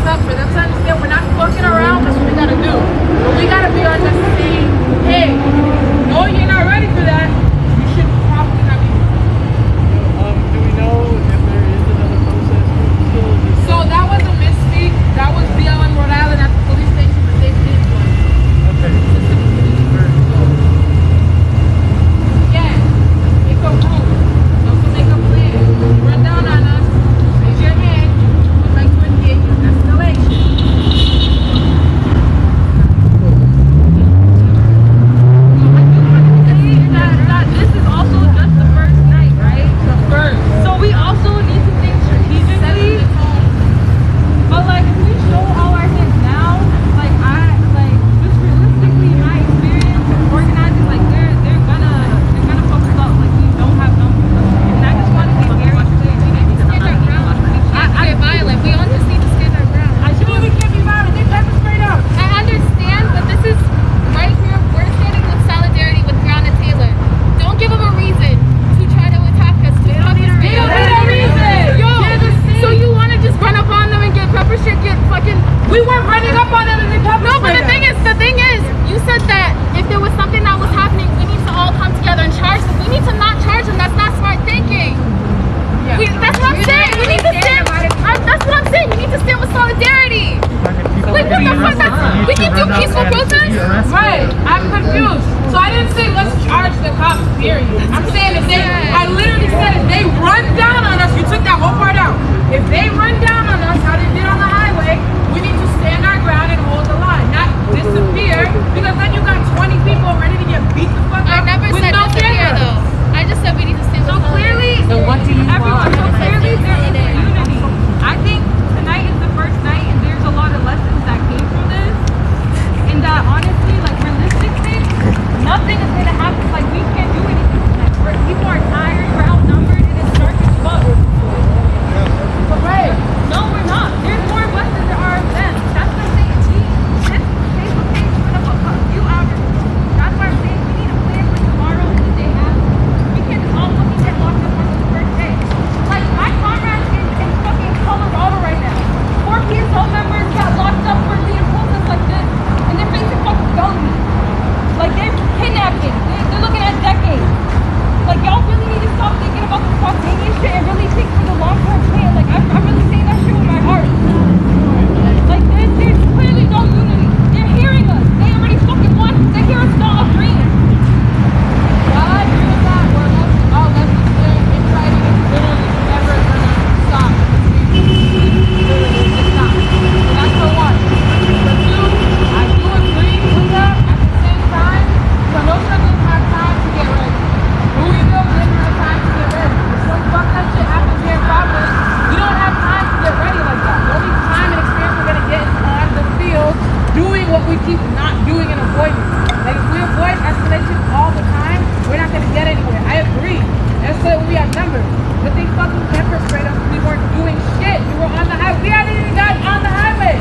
up for them to understand we're not fucking around. That's what we gotta do. But we gotta be on the same page. No, you're not ready for that. You should probably not be. Do we know if there is another process still? So that was a misspeak. That was BLM Rhode Island at the police station, but they did one. Okay. Yeah, make a move. Also make a plan. Run down on us. Raise your hand. We'd like to engage in escalation. That this is also just the first night, right? The first. So we also need to think strategically. But like, if we show all our hands now, like just realistically, my experience organizing, like they're gonna focus up, like we don't have numbers, and I just want to be very clear. We need to stand our ground. We can't get violent. We all just need to stand our ground. I sure we can't be violent. They pepper straight up. I understand, but this is right here. We're standing with solidarity with Breonna Taylor. Don't give them a reason to try to attack us. They don't need a reason. Yo, so you want to just run up on them and get pepper shit? Get fucking. We weren't running up on them and get pepper. No, but the thing is, you said that if there was something that was happening, we need to all come together and charge them. We need to not charge them. That's not smart thinking. That's what I'm saying. We need to stand. That's what I'm saying. We need to stand with solidarity. Like what the fuck? We can do peaceful protest. Right. I'm confused. So I didn't say let's charge the cops. Period. I'm saying I literally said if they run down on us, you took that whole part out. If they run down on us, how they did on the highway, we need to stand our ground and hold the line, not disappear. Because then you got 20 people ready to get beat the fuck up. I never said disappear though. I just said we need to stand. So clearly, so what do you want? So clearly there is unity. I think tonight is the first night, and there's a lot of lessons that came from this. And that honestly, like realistically, nothing is gonna happen. Like we can't do anything tonight. People are tired, we're outnumbered, and it's dark as fuck. But right? No, we're not. There's more of us than there are of them. That's what I'm saying. This Facebook page went up a few hours ago. That's why I'm saying we need a plan for tomorrow and the day after. We can't just all fucking get locked up on the first day. Like my comrades in fucking Colorado right now. 4 PSO members got locked up for leading protests like this, and they're facing fucking felonies. Like they're kidnapping. They're looking at decades. Like y'all really need to stop thinking about the spontaneous shit and really think for the long-term plan. Like I'm really saying that shit with my heart. Like there's clearly no unity. They're hearing us. They already fucking won. They hear us not agreeing. While I agree with that, we're all lessons learned in fighting is literally never gonna stop. It's not. So that's for one. For two, I do agree with that. At the same time, Kenosha didn't have time to get ready. Louisville didn't have time to get ready. If some fucked up shit happens here in Providence, we don't have time to get ready like that. The only time and experience we're gonna get is on the field doing what we keep not doing and avoiding. Like if we avoid escalation all the time, we're not gonna get anywhere. I agree. That's why we have numbers. But they fucking pepper sprayed us. We weren't doing shit. We were on the highway. We hadn't even got on the highway.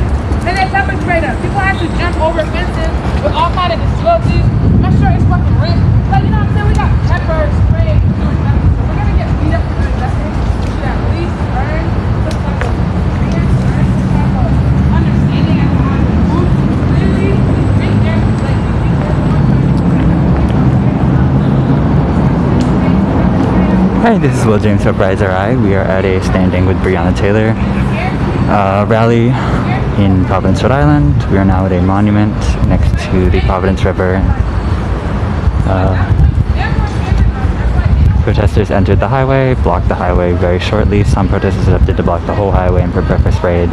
And they pepper sprayed us. People had to jump over fences with all kind of disabilities. My shirt is fucking ripped. But you know what I'm saying? We got pepper sprayed. We're gonna get beat up for doing nothing. We should at least learn some type of experience, learn some type of understanding as to how to move. Clearly, we think there's like we think there's one Hi, this is Will James Uprising. We are at a standing with Breonna Taylor rally in Providence, Rhode Island. We are now at a monument next to the Providence River. Protesters entered the highway, blocked the highway very shortly. Some protesters attempted to block the whole highway and were pepper sprayed.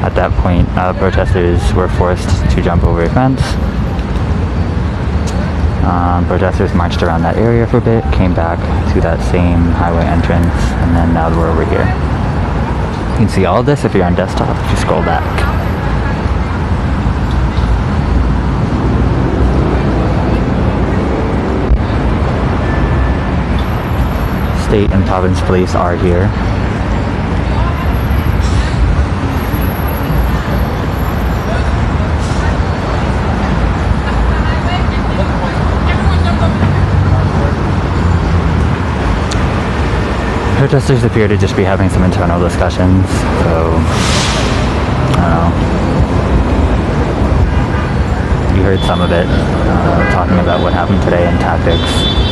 At that point, protesters were forced to jump over a fence. Protesters marched around that area for a bit, came back to that same highway entrance, and then now we're over here. You can see all this if you're on desktop, if you scroll back. State and Providence Police are here. Protesters appear to just be having some internal discussions, so I don't know. heard some of it, talking about what happened today and tactics.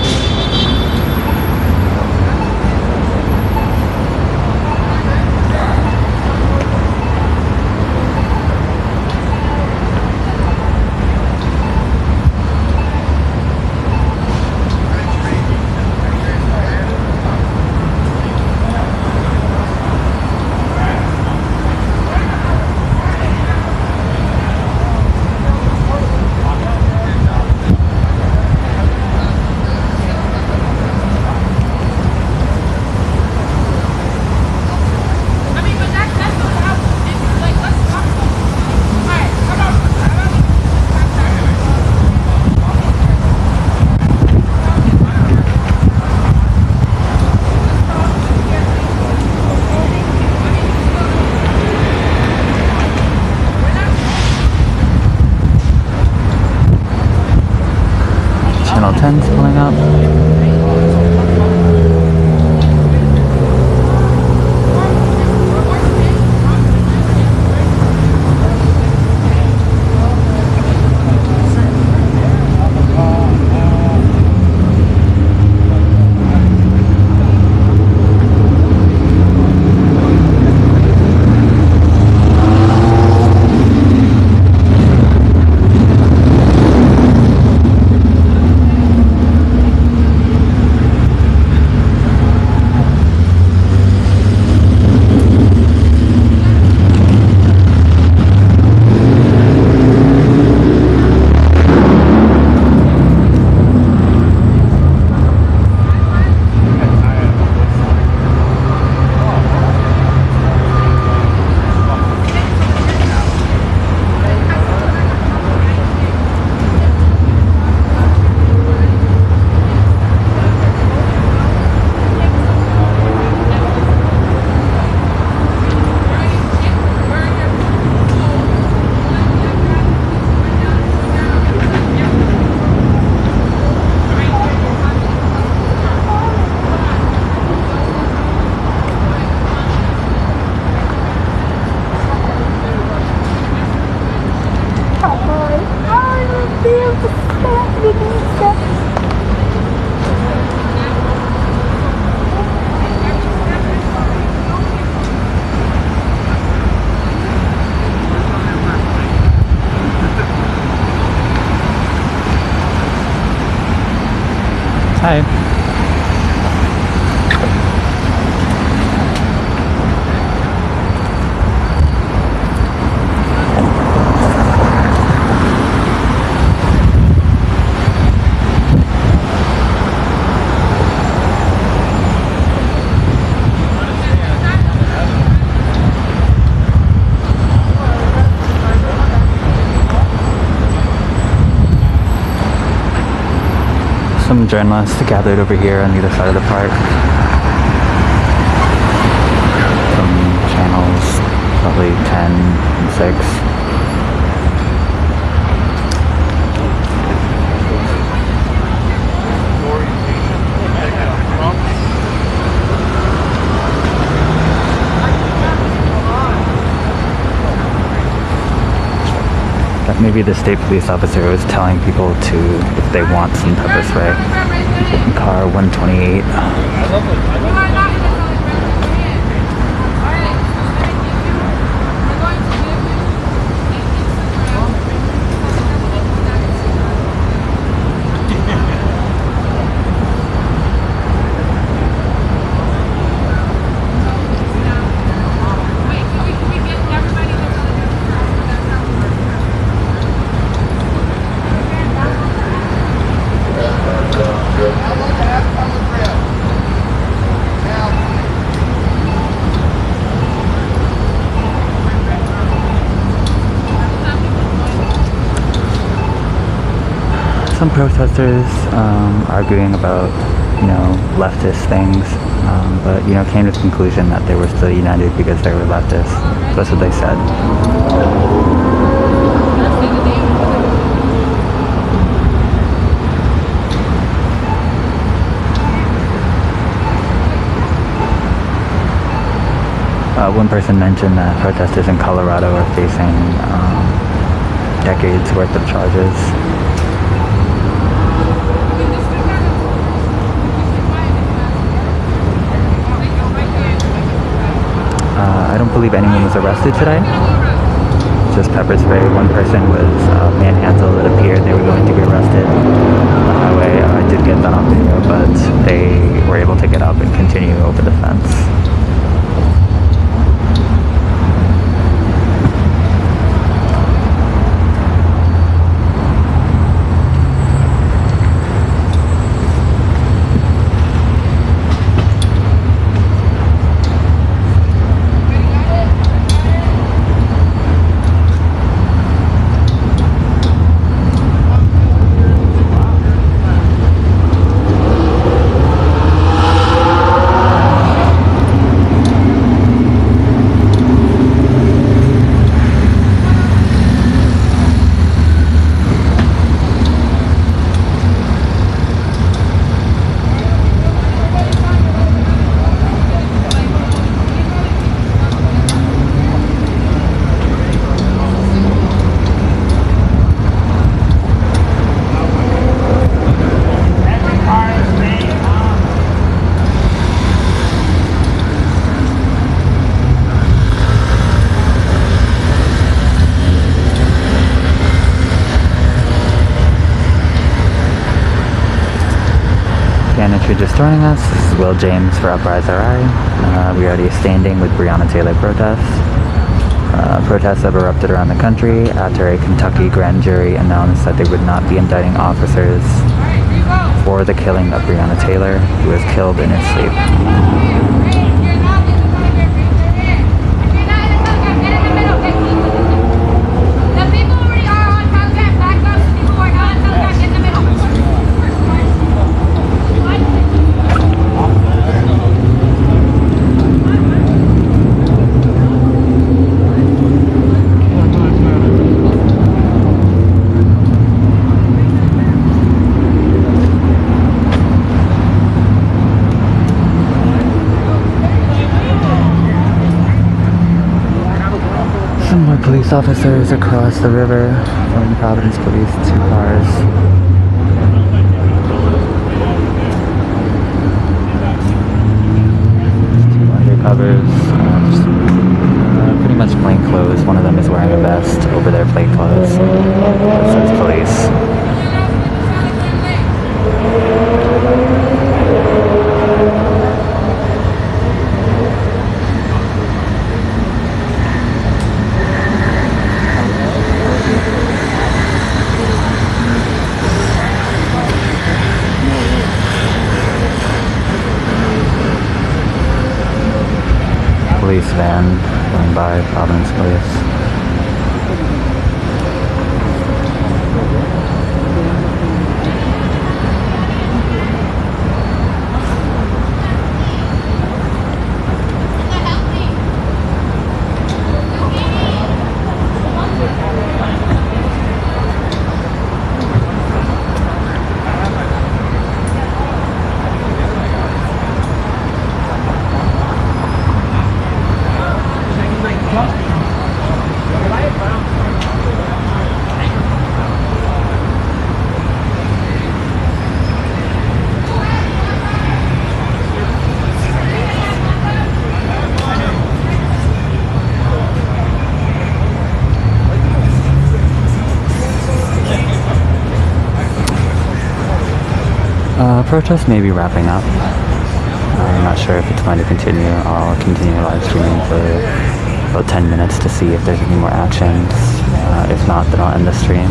Channel 10's pulling up. Hi. Some journalists gathered over here on the other side of the park. From channels probably 10 and 6. That maybe the state police officer was telling people to, if they want some pepper spray. Car 128. Some protesters arguing about, leftist things, but, came to the conclusion that they were still united because they were leftists. That's what they said. One person mentioned that protesters in Colorado are facing decades worth of charges. I don't believe anyone was arrested today. Just pepper spray. One person was manhandled. It appeared they were going to be arrested on the highway. I did get that on video, but they were able to get up and continue over the fence. If you're just joining us, this is Will James for Uprise RI. We are already standing with Breonna Taylor protests. Protests have erupted around the country after a Kentucky grand jury announced that they would not be indicting officers for the killing of Breonna Taylor, who was killed in his sleep. Some more police officers across the river from Providence Police, 2 cars. Two undercovers, pretty much plain clothes. One of them is wearing a vest over their plain clothes that says police. Police van going by Providence Police. Protest may be wrapping up. I'm not sure if it's going to continue. I'll continue live streaming for about 10 minutes to see if there's any more actions. If not, then I'll end the stream.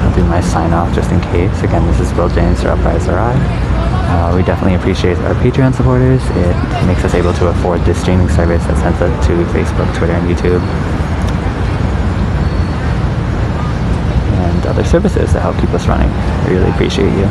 I'll do my sign off just in case. Again, this is Will James for Uprise RI. We definitely appreciate our Patreon supporters. It makes us able to afford this streaming service that sends it to Facebook, Twitter, and YouTube. Other services that help keep us running. I really appreciate you.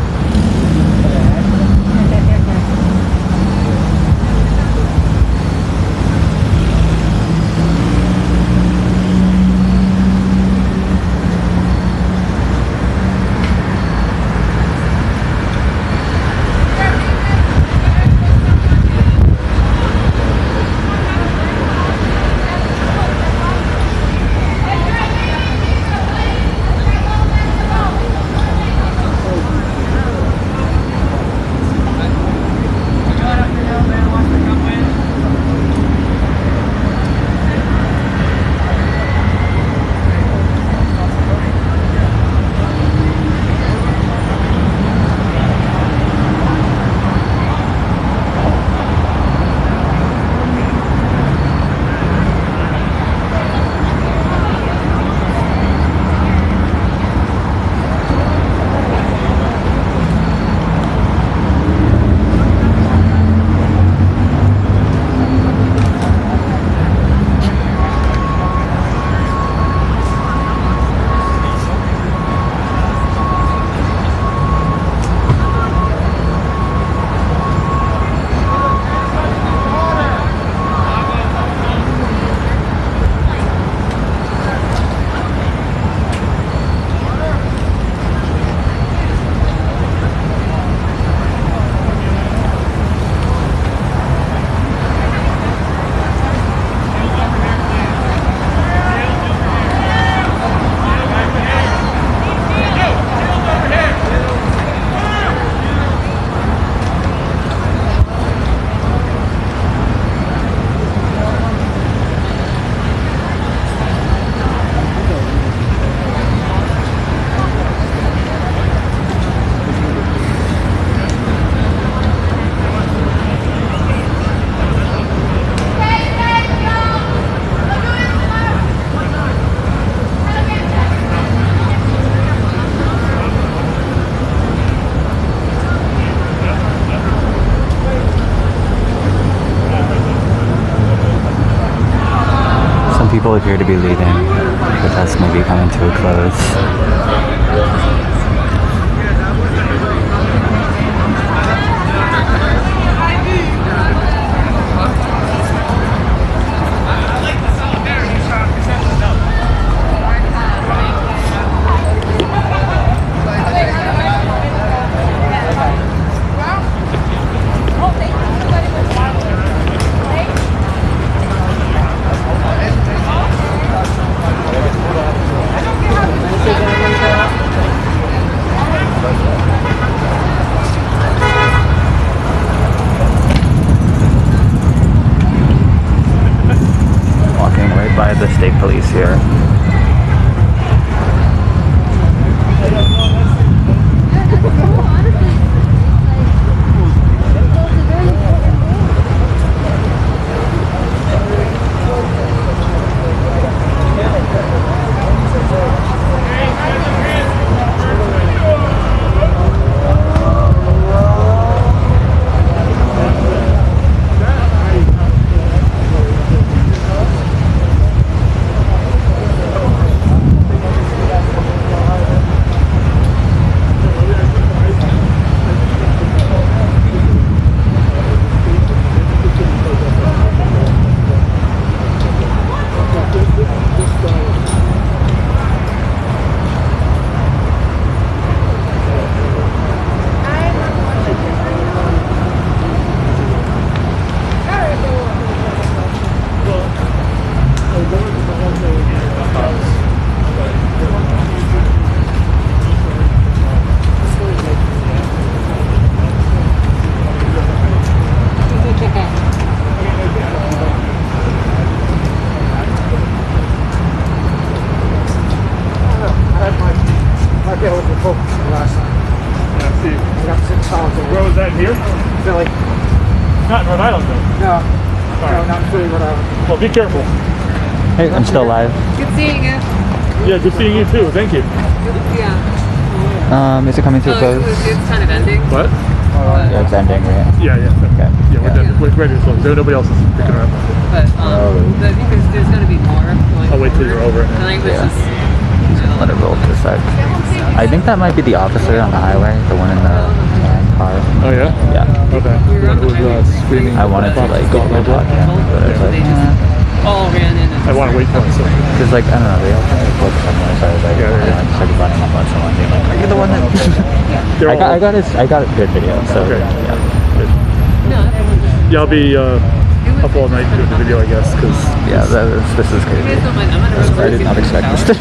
people appear to be leaving. The protest may be coming to a close. Walking right by the state police here. Where was that, here? Philly. Not in Rhode Island, though. No. Alright. No, not Philly, Rhode Island. Well, be careful. Hey, I'm still live. Good seeing you. Yeah, good seeing you, too. Thank you. Yeah. Is it coming to a close? It's kind of ending. What? Yeah, it's ending, right? Yeah. Okay. Yeah, we're done. We're ready to close. Nobody else is picking her up. But I think there's going to be more. I'll wait till you're over it. I think there's Yeah. just Let it roll for a sec. I think that might be the officer on the highway, the one in the car. Oh, yeah? Yeah. Okay. The one who was screaming. I wanted to like go talk to him, but I was like, they just all ran in. And I want to wait till it's because like I don't know, they all kind of look similar. So I was like, Yeah. I started running up on someone, being like, "Are you the one that?" They're all- I got a good video. So Okay. yeah. No, Yeah, I'll be up all night doing the video, I guess, because... Yeah, this is you guys crazy. don't mind. I'm gonna I did not expect this.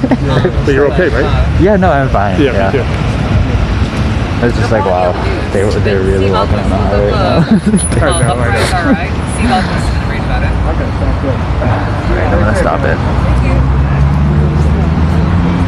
But you're okay, right? Yeah, no, I'm fine. Yeah, me too. It was just like, wow, they were really walking on the highway. I know. Alright. See about this and read about it. Okay, sounds good. Alright, I'm gonna stop it.